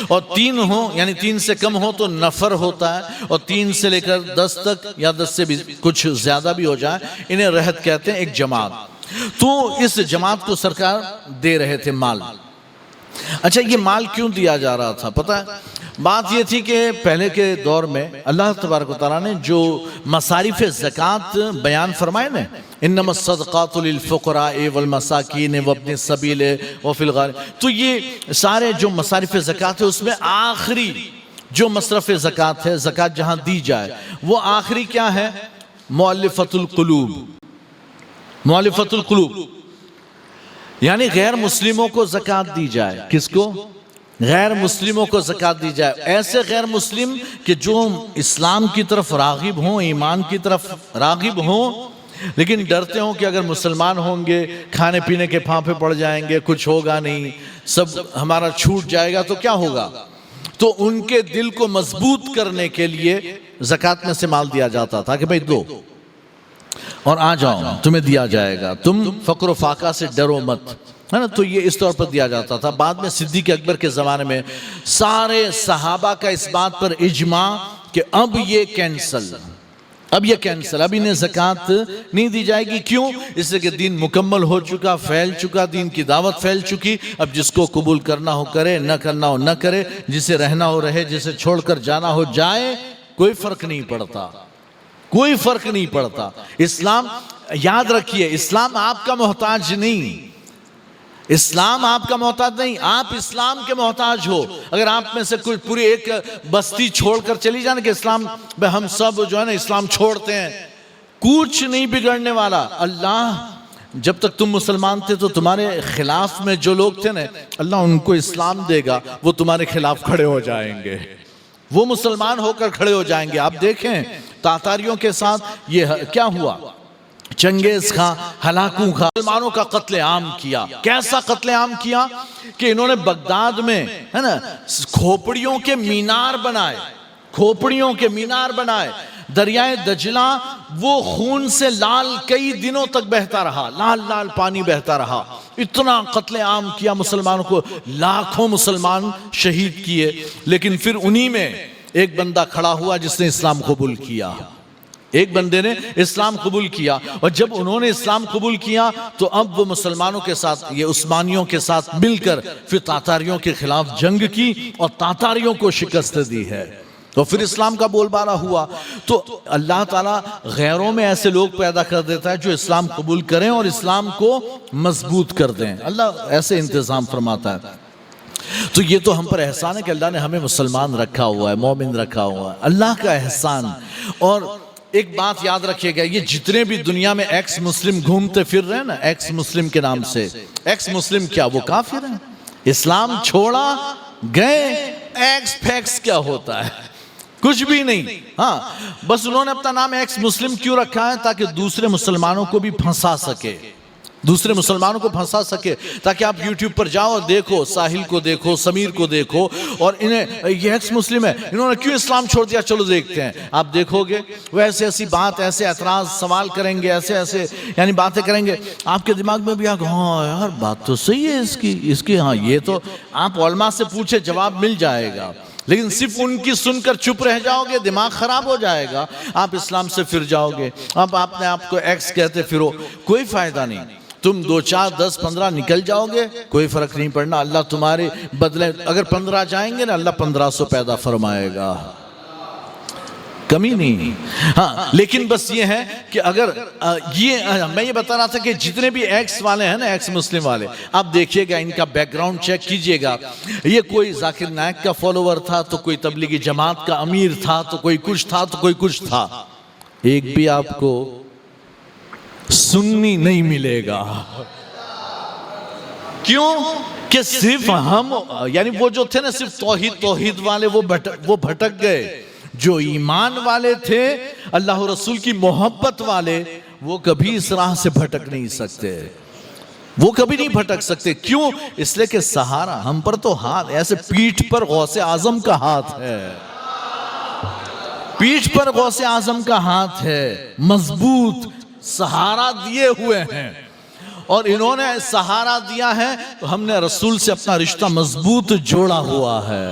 اور 3 ہوں یعنی 3 سے کم ہو تو نفر ہوتا ہے, اور 3 سے لے کر 10 تک یا 10 سے بھی کچھ زیادہ بھی ہو جائے انہیں رہت کہتے ہیں, ایک جماعت. تو اس جماعت کو سرکار دے رہے تھے مال. اچھا یہ مال کیوں دیا جا رہا تھا پتہ ہے؟ بات یہ تھی کہ پہلے کے دور میں اللہ تبارک و تعالیٰ نے جو مصارف زکوٰۃ بیان فرمائے نا, انما الصدقات للفقراء والمساکین وابن السبیل وفی الغارمین, تو یہ سارے جو مصارف زکوٰۃ ہے اس میں آخری جو مصرف زکوٰۃ ہے, زکوٰۃ جہاں دی جائے وہ آخری کیا ہے؟ مؤلفۃ القلوب. مؤلفۃ القلوب یعنی غیر مسلموں کو زکوٰۃ دی جائے. کس کو؟ غیر مسلموں کو زکوٰۃ دی جائے. ایسے غیر مسلم کہ جو اسلام کی طرف راغب ہوں, ایمان کی طرف راغب ہوں, لیکن ڈرتے ہوں کہ اگر مسلمان ہوں گے کھانے پینے کے پھانپے پڑ جائیں گے, کچھ ہوگا نہیں, سب ہمارا چھوٹ جائے گا تو کیا ہوگا. تو ان کے دل کو مضبوط کرنے کے لیے زکوٰۃ میں سے مال دیا جاتا تھا کہ بھئی دو اور آ جاؤ تمہیں دیا جائے گا, تم فقر و فاقہ سے ڈرو مت, ہے نا. تو یہ اس طور پر دیا جاتا تھا. بعد میں صدیق اکبر کے زمانے میں سارے صحابہ کا اس بات پر اجماع کہ اب یہ کینسل, اب انہیں زکوٰۃ نہیں دی جائے گی. کیوں؟ اس لیے کہ دین مکمل ہو چکا, پھیل چکا, دین کی دعوت پھیل چکی. اب جس کو قبول کرنا ہو کرے, نہ کرنا ہو نہ کرے, جسے رہنا ہو رہے, جسے چھوڑ کر جانا ہو جائے, کوئی فرق نہیں پڑتا, کوئی فرق نہیں پڑتا. اسلام یاد رکھیے, اسلام آپ کا محتاج نہیں, اسلام آپ کا محتاج نہیں, آپ اسلام کے محتاج ہو. اگر آپ میں سے کوئی پوری ایک بستی چھوڑ کر چلی جانا کہ اسلام ہم سب جو ہے نا اسلام چھوڑتے ہیں, کچھ نہیں بگڑنے والا. اللہ جب تک تم مسلمان تھے تو تمہارے خلاف میں جو لوگ تھے نا, اللہ ان کو اسلام دے گا, وہ تمہارے خلاف کھڑے ہو جائیں گے, وہ مسلمان ہو کر کھڑے ہو جائیں گے. آپ دیکھیں تاتاریوں کے ساتھ یہ کیا ہوا, چنگیز خان، ہلاکو خان، مسلمانوں کا قتل عام کیا۔ کیسا قتل عام کیا کہ انہوں نے بغداد میں ہے نا کھوپڑیوں کے مینار بنائے، کھوپڑیوں کے مینار بنائے۔ دریائے دجلہ وہ خون سے لال کئی دنوں تک بہتا رہا، لال لال پانی بہتا رہا۔ اتنا قتل عام کیا مسلمانوں کو، لاکھوں مسلمان شہید کیے۔ لیکن پھر انہی میں ایک بندہ کھڑا ہوا جس نے اسلام قبول کیا، ایک بندے نے اسلام قبول کیا، اور جب انہوں نے اسلام قبول کیا تو اب وہ مسلمانوں کے ساتھ، یہ عثمانیوں کے ساتھ مل کر پھر تاتاریوں کے خلاف جنگ کی اور تاتاریوں کو شکست دی ہے، تو پھر اسلام کا بول بالا ہوا۔ تو اللہ تعالیٰ غیروں میں ایسے لوگ پیدا کر دیتا ہے جو اسلام قبول کریں اور اسلام کو مضبوط کر دیں، اللہ ایسے انتظام فرماتا ہے۔ تو یہ تو ہم پر احسان ہے کہ اللہ نے ہمیں مسلمان رکھا ہوا ہے، مومن رکھا ہوا ہے، اللہ کا احسان۔ اور ایک بات یاد رکھیے گا، یہ جتنے بھی دنیا میں ایکس مسلم گھومتے پھر رہے ہیں نا، ایکس مسلم کے نام سے، ایکس مسلم کیا وہ کافر ہیں؟ اسلام چھوڑا گئے، ایکس فیکس کیا ہوتا ہے؟ کچھ بھی نہیں۔ ہاں بس انہوں نے اپنا نام ایکس مسلم کیوں رکھا ہے؟ تاکہ دوسرے مسلمانوں کو بھی پھنسا سکے، دوسرے مسلمانوں کو پھنسا سکے، تاکہ آپ یوٹیوب پر جاؤ اور دیکھو، ساحل کو دیکھو، سمیر کو دیکھو، اور انہیں یہ ایکس مسلم ہے، انہوں نے کیوں اسلام چھوڑ دیا، چلو دیکھتے ہیں۔ آپ دیکھو گے وہ ایسے ایسی بات، ایسے اعتراض سوال کریں گے، ایسے ایسے یعنی باتیں کریں گے، آپ کے دماغ میں بھی آگا ہاں یار بات تو صحیح ہے اس کی، ہاں یہ تو آپ علماء سے پوچھے جواب مل جائے گا، لیکن صرف ان کی سن کر چپ رہ جاؤ گے، دماغ خراب ہو جائے گا، آپ اسلام سے پھر جاؤ گے، اب آپ نے آپ کو ایکس کہتے پھرو، کوئی فائدہ نہیں۔ تم 2 4 10 15 نکل جاؤ گے، کوئی فرق نہیں پڑنا، اللہ تمہارے بدلے اگر 15 جائیں گے نا، اللہ 1500 پیدا فرمائے گا، کمی نہیں۔ ہاں لیکن بس یہ ہے کہ اگر میں یہ بتا رہا تھا کہ جتنے بھی ایکس والے ہیں نا، ایکس مسلم والے، آپ دیکھیے گا ان کا بیک گراؤنڈ چیک کیجئے گا، یہ کوئی ذاکر نائک کا فالوور تھا تو کوئی تبلیغی جماعت کا امیر تھا تو کوئی کچھ تھا تو کوئی کچھ تھا، ایک بھی آپ کو سنی نہیں ملے گا۔ کیوں کہ صرف ہم یعنی وہ جو تھے نا صرف توحید والے وہ بھٹک گئے، جو ایمان والے تھے اللہ رسول کی محبت والے وہ کبھی اس راہ سے بھٹک نہیں سکتے، وہ کبھی نہیں بھٹک سکتے۔ کیوں؟ اس لئے کہ سہارا ہم پر تو ہاتھ ایسے پیٹھ پر غوث اعظم کا ہاتھ ہے، پیٹھ پر غوث اعظم کا ہاتھ ہے، مضبوط سہارا دیے ہوئے ہیں، اور انہوں نے سہارا دیا ہے تو ہم نے رسول سے اپنا رشتہ مضبوط جوڑا ہوا ہے،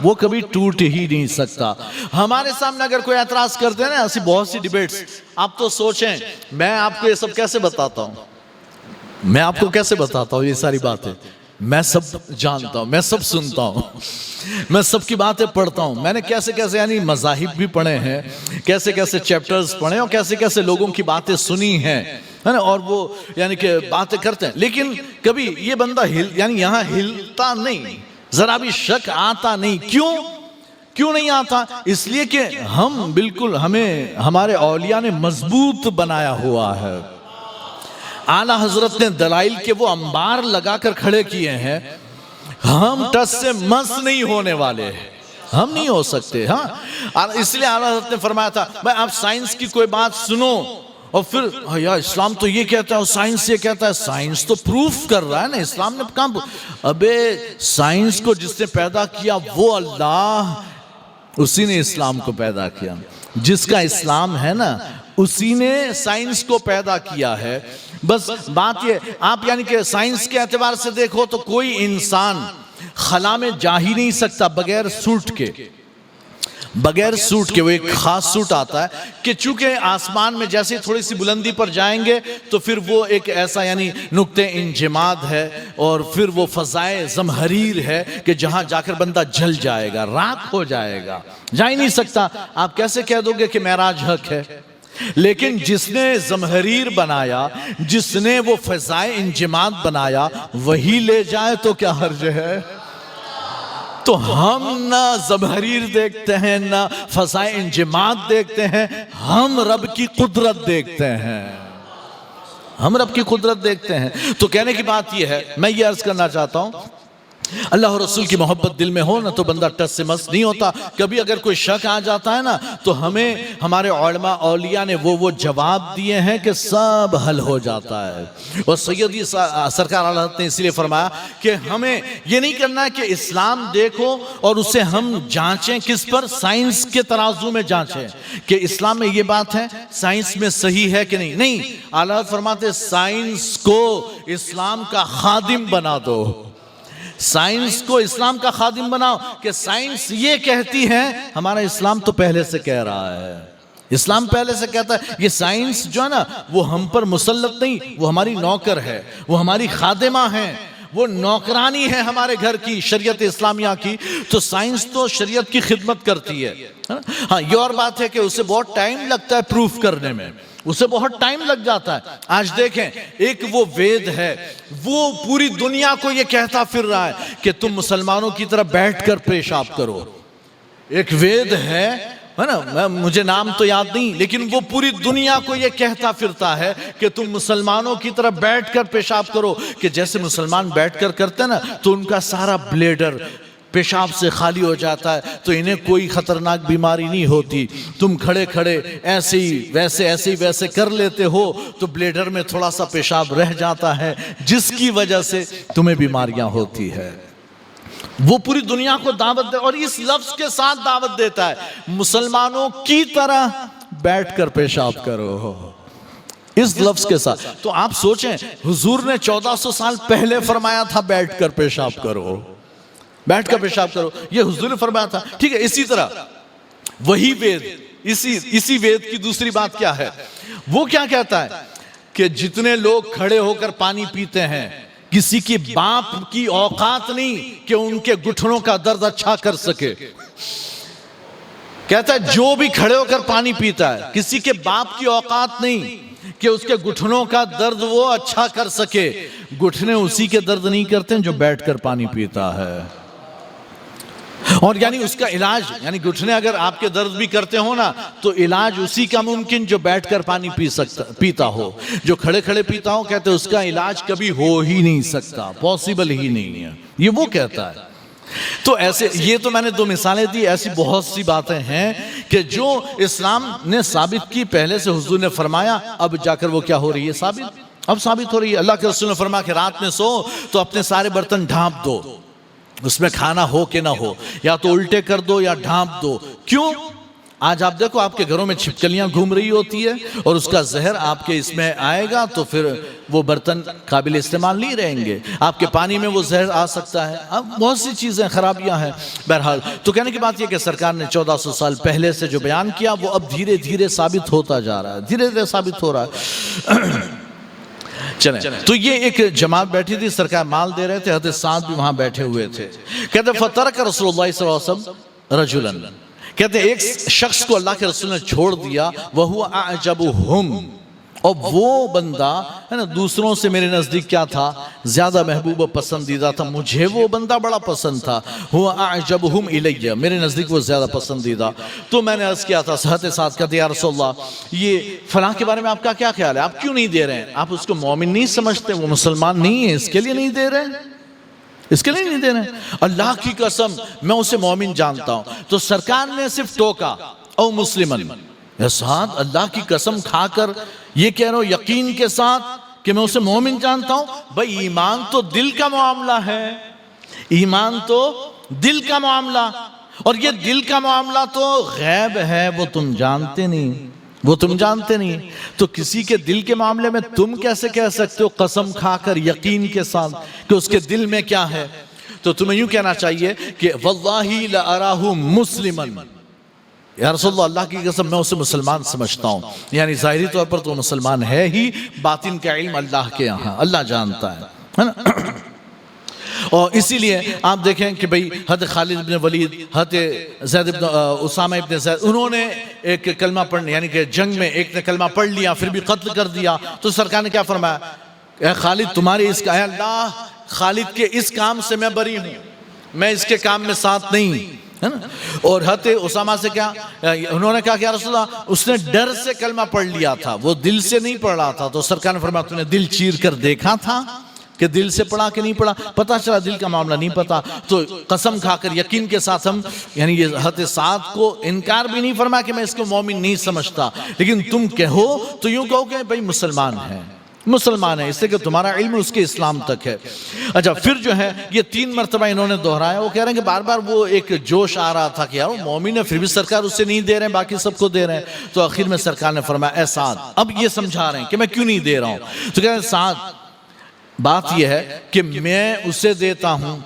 وہ کبھی ٹوٹ ہی نہیں سکتا۔ ہمارے سامنے اگر کوئی اعتراض کرتے ہیں نا، ایسی بہت سی ڈیبیٹس، آپ تو سوچیں میں آپ کو یہ سب کیسے بتاتا ہوں، میں آپ کو کیسے بتاتا ہوں یہ ساری باتیں، میں سب جانتا ہوں، میں سب سنتا ہوں، میں سب کی باتیں پڑھتا ہوں، میں نے کیسے کیسے یعنی مذاہب بھی پڑھے ہیں، کیسے کیسے چیپٹرز پڑھے اور کیسے کیسے لوگوں کی باتیں سنی ہیں، اور وہ یعنی کہ باتیں کرتے ہیں، لیکن کبھی یہ بندہ یعنی یہاں ہلتا نہیں، ذرا بھی شک آتا نہیں۔ کیوں نہیں آتا؟ اس لیے کہ ہم بالکل ہمارے اولیاء نے مضبوط بنایا ہوا ہے، اعلیٰ حضرت نے دلائل کے وہ انبار لگا کر کھڑے کیے ہیں، ہم ٹس سے مس نہیں ہونے والے، ہم نہیں ہو سکتے۔ ہاں اس لیے اعلیٰ حضرت نے فرمایا تھا بھائی آپ سائنس کی کوئی بات سنو اور پھر یا اسلام تو یہ کہتا ہے اور سائنس یہ کہتا ہے، سائنس تو پروف کر رہا ہے نا، اسلام نے کہاں؟ ابے سائنس کو جس نے پیدا کیا وہ اللہ، اسی نے اسلام کو پیدا کیا، جس کا اسلام ہے نا اسی نے سائنس کو پیدا کیا ہے۔ بس بات یہ آپ یعنی کہ سائنس کے اعتبار سے دیکھو تو کوئی انسان خلا میں جا ہی نہیں سکتا بغیر سوٹ کے، بغیر سوٹ کے۔ وہ ایک خاص سوٹ آتا ہے کہ چونکہ آسمان میں جیسے تھوڑی سی بلندی پر جائیں گے تو پھر وہ ایک ایسا یعنی نقطہ انجماد ہے اور پھر وہ فضائے زمہریر ہے کہ جہاں جا کر بندہ جل جائے گا، راکھ ہو جائے گا، جا ہی نہیں سکتا۔ آپ کیسے کہہ دو گے کہ معراج حق ہے؟ لیکن جس نے زمہریر بنایا، جس نے وہ فضائے انجماد بنایا، وہی لے جائے تو کیا حرج ہے؟ تو ہم نہ زمہریر دیکھتے ہیں نہ فضائے انجماد دیکھتے ہیں، ہم رب کی قدرت دیکھتے ہیں، ہم رب کی قدرت دیکھتے ہیں۔ تو کہنے کی بات یہ ہے، میں یہ عرض کرنا چاہتا ہوں اللہ اور رسول کی محبت دل میں ہو نا تو بندہ ٹس سے مس نہیں ہوتا. کبھی اگر کوئی شک آ جاتا ہے نا تو ہمیں ہمارے علماء اولیاء نے وہ جواب دیے ہیں کہ سب حل ہو جاتا ہے. اور سیدی سرکار اعلیٰ حضرت نے اس لیے فرمایا کہ ہمیں یہ نہیں کرنا ہے کہ اسلام دیکھو اور اسے ہم جانچیں کس پر؟ سائنس کے ترازو میں جانچیں کہ اسلام میں یہ بات ہے سائنس میں صحیح ہے کہ نہیں. نہیں، اعلیٰ حضرت فرماتے سائنس کو اسلام کا خادم بنا دو. سائنس کو اسلام کا خادم بناؤ کہ سائنس یہ کہتی ہے، ہمارا اسلام تو پہلے سے کہہ رہا ہے. اسلام پہلے سے کہتا ہے. یہ سائنس جو ہے نا وہ ہم پر مسلط نہیں، وہ ہماری نوکر ہے، وہ ہماری خادمہ ہے، وہ نوکرانی ہے ہمارے گھر کی، شریعت اسلامیہ کی. تو سائنس تو شریعت کی خدمت کرتی ہے. ہاں یہ اور بات ہے کہ اسے بہت ٹائم لگتا ہے پروف کرنے میں، اسے بہت ٹائم لگ جاتا ہے. آج دیکھیں ایک وہ وید ہے، وہ پوری دنیا کو یہ کہتا پھر رہا ہے کہ تم مسلمانوں کی طرح بیٹھ کر پیشاب کرو. ایک وید ہے نا، مجھے نام تو یاد نہیں، لیکن وہ پوری دنیا کو یہ کہتا پھرتا ہے کہ تم مسلمانوں کی طرح بیٹھ کر پیشاب کرو. کہ جیسے مسلمان بیٹھ کر کرتے ہیں نا تو ان کا سارا بلیڈر پیشاب سے خالی ہو جاتا ہے، تو انہیں کوئی خطرناک بیماری نہیں ہوتی. تم کھڑے کھڑے ایسے ہی ویسے کر لیتے ہو تو بلیڈر میں تھوڑا سا پیشاب رہ جاتا ہے، جس کی وجہ سے تمہیں بیماریاں ہوتی ہے. وہ پوری دنیا کو دعوت دے اور اس لفظ کے ساتھ دعوت دیتا ہے مسلمانوں کی طرح بیٹھ کر پیشاب کرو، اس لفظ کے ساتھ. تو آپ سوچیں حضور نے 1400 سال پہلے فرمایا تھا بیٹھ کر پیشاب کرو، بیٹھ کر پیشاب کرو، یہ حضور نے فرمایا تھا. ٹھیک ہے، اسی طرح وہی وید، اسی وید کی دوسری بات کیا ہے؟ وہ کیا کہتا ہے کہ جتنے لوگ کھڑے ہو کر پانی پیتے ہیں، کسی کی باپ کی اوقات نہیں کہ ان کے گھٹنوں کا درد اچھا کر سکے. کہتا ہے جو بھی کھڑے ہو کر پانی پیتا ہے، کسی کے باپ کی اوقات نہیں کہ اس کے گھٹنوں کا درد وہ اچھا کر سکے. گھٹنے اسی کے درد نہیں کرتے جو بیٹھ کر پانی پیتا ہے. اور یعنی اس کا علاج، یعنی گھٹنے اگر آپ کے درد بھی کرتے ہو نا تو علاج اسی کا ممکن جو بیٹھ کر پانی پیتا ہو. جو کھڑے کھڑے پیتا ہو کہتے ہیں اس کا علاج کبھی ہو ہی نہیں سکتا، پاسبل ہی نہیں ہے. یہ وہ کہتا ہے. تو ایسے، یہ تو میں نے 2 مثالیں دی، ایسی بہت سی باتیں ہیں کہ جو اسلام نے ثابت کی، پہلے سے حضور نے فرمایا، اب جا کر وہ کیا ہو رہی ہے؟ اب ثابت ہو رہی ہے. اللہ کے رسول نے فرمایا کہ رات میں سو تو اپنے سارے برتن ڈھانپ دو، اس میں کھانا ہو کہ نہ ہو، یا تو الٹے کر دو یا ڈھانپ دو. کیوں؟ آج آپ دیکھو آپ کے گھروں میں چھپکلیاں گھوم رہی ہوتی ہے اور اس کا زہر آپ کے اس میں آئے گا تو پھر وہ برتن قابل استعمال نہیں رہیں گے. آپ کے پانی میں وہ زہر آ سکتا ہے. اب بہت سی چیزیں خرابیاں ہیں. بہرحال تو کہنے کی بات یہ کہ سرکار نے 1400 سال پہلے سے جو بیان کیا وہ اب دھیرے دھیرے ثابت ہوتا جا رہا ہے، دھیرے دھیرے ثابت ہو رہا ہے. چلیں تو یہ ایک جماعت بیٹھی تھی، سرکار مال دے رہے تھے، حضرت سعد بھی وہاں بیٹھے ہوئے تھے. کہتے فَتَرَكَ رسول اللہ صلی اللہ علیہ وسلم رجلا، کہتے ایک شخص کو اللہ کے رسول نے چھوڑ دیا، وَهُوَ أَعْجَبُهُمْ، اور وہ بندہ ہے نا دوسروں سے میرے نزدیک کیا تھا؟ زیادہ محبوب و پسندیدہ تھا. مجھے وہ بندہ بڑا پسند تھا. هُوَ أَعْجَبُهُمْ إِلَيَّ، میرے نزدیک وہ زیادہ پسندیدہ. تو میں نے عرض کیا تھا حضرت سعد کہتے یا رسول اللہ یہ فلاں کے بارے میں آپ کا کیا خیال ہے؟ آپ کیوں نہیں دے رہے ہیں؟ آپ اس کو مومن نہیں سمجھتے؟ وہ مسلمان نہیں ہے، اس کے لیے نہیں دے رہے ہیں؟ اس کے لیے نہیں دے رہے ہیں؟ اللہ کی قسم میں اسے مومن جانتا ہوں. تو سرکار نے صرف ٹوکا او مسلمن. یا سعد اللہ کی قسم کھا کر یہ کہہ رہا ہوں یقین کے ساتھ کہ میں اسے مومن جانتا ہوں. بھئی ایمان تو دل کا معاملہ ہے، ایمان تو دل کا معاملہ، اور یہ دل کا معاملہ تو غیب ہے، وہ تم جانتے نہیں، وہ تم جانتے نہیں. تو کسی کے دل کے معاملے میں تم کیسے کہہ سکتے ہو قسم کھا کر یقین کے ساتھ کہ اس کے دل میں کیا ہے؟ تو تمہیں یوں کہنا چاہیے کہ واللہ لأراہ مسلمن، یا رسول اللہ اللہ کی قسم میں اسے مسلمان سمجھتا ہوں. یعنی ظاہری طور پر تو مسلمان ہے ہی، باطن کا علم اللہ کے یہاں، اللہ جانتا ہے نا. اور اسی لیے آپ دیکھیں کہ بھئی حضرت خالد بن ولید، حضرت زید بن اسامہ بن زید، انہوں نے ایک کلمہ پڑھنے، یعنی کہ جنگ میں ایک نے کلمہ پڑھ لیا پھر بھی قتل کر دیا. تو سرکار نے کیا فرمایا؟ اے خالد تمہاری اس کا، اے اللہ خالد کے اس کام سے میں بری ہوں، میں اس کے کام میں ساتھ نہیں. اور حضرت اسامہ سے کیا انہوں نے کہا کہ یا رسول اللہ اس نے ڈر سے کلمہ پڑھ لیا تھا، وہ دل سے نہیں پڑھ رہا تھا. تو سرکار نے فرمایا تو نے دل چیر کر دیکھا تھا؟ کہ دل سے پڑھا کہ نہیں پڑھا، پتہ چلا دل کا معاملہ نہیں پتا، تو قسم کھا کر یقین کے ساتھ ہم یعنی یہ حضرت سعد کو انکار بھی نہیں فرما کہ میں اس کو مومن نہیں سمجھتا، لیکن تم کہو تو یوں کہو کہ بھئی مسلمان ہے، مسلمان ہے، اس سے کہ تمہارا علم اس کے اسلام تک ہے۔ اچھا پھر جو ہے یہ 3 مرتبہ انہوں نے دہرایا، وہ کہہ رہے ہیں کہ بار بار وہ ایک جوش آ رہا تھا کہ یار وہ مومن ہے پھر بھی سرکار اسے نہیں دے رہے ہیں، باقی سب کو دے رہے ہیں۔ تو آخر میں سرکار نے فرمایا اے سعد، اب یہ سمجھا رہے ہیں کہ میں کیوں نہیں دے رہا ہوں، تو کہہ رہے ہیں سعد بات یہ ہے کہ میں اسے دیتا ہوں،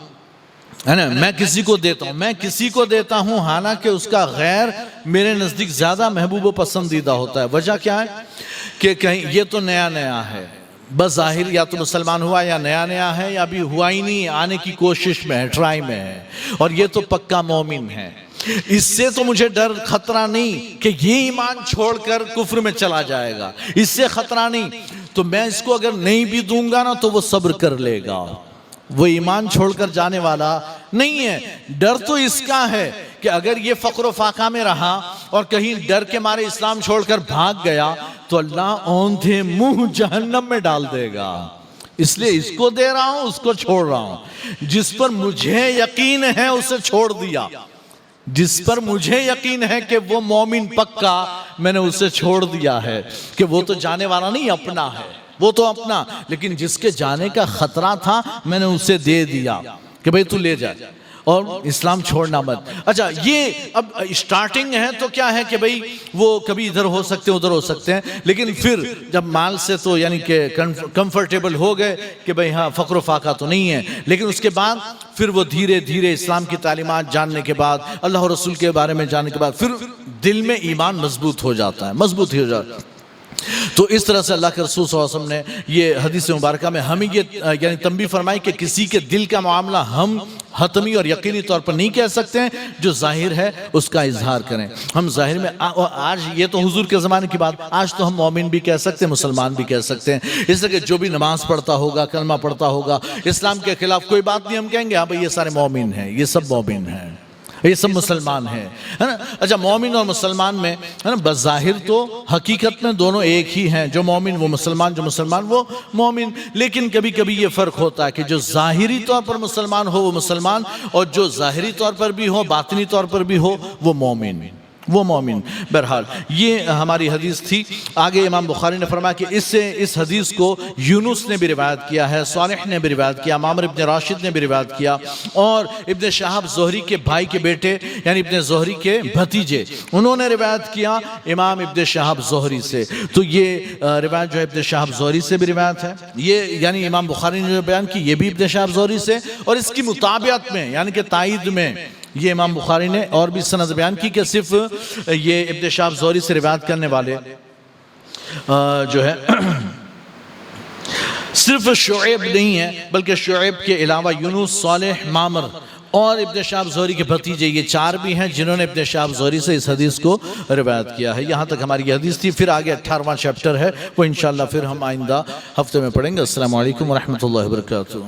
ہے نا، میں کسی کو دیتا ہوں حالانکہ اس کا غیر میرے نزدیک زیادہ محبوب و پسندیدہ ہوتا ہے۔ وجہ کیا ہے کہ کہیں یہ تو نیا ہے، بظاہر یا تو مسلمان ہوا یا نیا ہے یا ابھی ہوا ہی نہیں، آنے کی کوشش میں ہے، ٹرائی میں ہے، اور یہ تو پکا مومن ہے، اس سے تو مجھے ڈر خطرہ نہیں کہ یہ ایمان چھوڑ کر کفر میں چلا جائے گا، اس سے خطرہ نہیں، تو میں اس کو اگر نہیں بھی دوں گا نا تو وہ صبر کر لے گا، وہ ایمان چھوڑ کر جانے والا نہیں ہے۔ ڈر تو اس کا ہے کہ اگر یہ فقر و فاقہ میں رہا اور کہیں ڈر کے مارے اسلام چھوڑ کر بھاگ گیا تو اللہ اوندھے منہ جہنم میں ڈال دے گا، اس لیے اس کو دے رہا ہوں، اس کو چھوڑ رہا ہوں۔ جس پر مجھے یقین ہے اسے چھوڑ دیا، جس پر مجھے یقین ہے کہ وہ مومن پکا، میں نے اسے چھوڑ دیا ہے، کہ وہ تو جانے والا نہیں، اپنا ہے، وہ تو اپنا، لیکن جس کے جانے کا خطرہ تھا میں نے اسے دے دیا کہ بھئی تو لے جا اور اسلام چھوڑنا مت۔ اچھا یہ اب سٹارٹنگ ہے تو کیا ہے کہ بھئی وہ کبھی ادھر ہو سکتے ہیں ادھر ہو سکتے ہیں، لیکن پھر جب مال سے تو یعنی کہ کمفرٹیبل ہو گئے کہ بھئی ہاں فقر و فاقہ تو نہیں ہے، لیکن اس کے بعد پھر وہ دھیرے دھیرے اسلام کی تعلیمات جاننے کے بعد، اللہ رسول کے بارے میں جاننے کے بعد پھر دل میں ایمان مضبوط ہو جاتا ہے۔ تو اس طرح سے اللہ کے رسول صلی اللہ علیہ وسلم نے یہ حدیث مبارکہ میں ہمیں یہ یعنی تنبیہ فرمائی کہ کسی کے دل کا معاملہ ہم حتمی اور یقینی طور پر نہیں کہہ سکتے ہیں، جو ظاہر ہے اس کا اظہار کریں۔ ہم ظاہر میں آج یہ تو حضور کے زمانے کی بات، آج تو ہم مومن بھی کہہ سکتے ہیں، مسلمان بھی کہہ سکتے ہیں، اس لیے کہ جو بھی نماز پڑھتا ہوگا، کلمہ پڑھتا ہوگا، اسلام کے خلاف کوئی بات نہیں، ہم کہیں گے ہاں بھئی یہ سارے مومن ہیں، یہ سب مومن ہیں، یہ سب مسلمان ہیں، ہے نا۔ اچھا مومن اور مسلمان میں ہے نا بظاہر تو حقیقت میں دونوں ایک ہی ہیں، جو مومن وہ مسلمان، جو مسلمان وہ مومن، لیکن کبھی کبھی یہ فرق ہوتا ہے کہ جو ظاہری طور پر مسلمان ہو وہ مسلمان، اور جو ظاہری طور پر بھی ہو باطنی طور پر بھی ہو وہ مومن، وہ مومن۔ بہرحال یہ ہماری حدیث تھی۔ آگے امام بخاری نے فرمایا کہ اس حدیث کو یونس نے بھی روایت کیا ہے، صالح نے بھی روایت کیا، معمر ابن راشد نے بھی روایت کیا، اور ابن شہاب زہری کے بھائی کے بیٹے یعنی ابن زہری کے بھتیجے انہوں نے روایت کیا امام ابن شہاب زہری سے۔ تو یہ روایت جو ہے ابن شہاب زہری سے بھی روایت ہے، یہ یعنی امام بخاری نے جو بیان کی یہ بھی ابن شہاب زہری سے، اور اس کی مطابعت میں یعنی کہ تائید میں یہ امام بخاری نے اور بھی سند بیان کی کہ صرف یہ ابن شہاب زہری سے روایت کرنے والے جو ہے صرف شعیب نہیں ہے، بلکہ شعیب کے علاوہ یونس، صالح، معمر اور ابن شہاب زہری کے بھتیجے یہ 4 بھی ہیں جنہوں نے ابن شہاب زہری سے اس حدیث کو روایت کیا ہے۔ یہاں تک ہماری یہ حدیث تھی۔ پھر آگے 18واں چیپٹر ہے، وہ انشاءاللہ پھر ہم آئندہ ہفتے میں پڑھیں گے۔ السلام علیکم ورحمۃ اللہ وبرکاتہ۔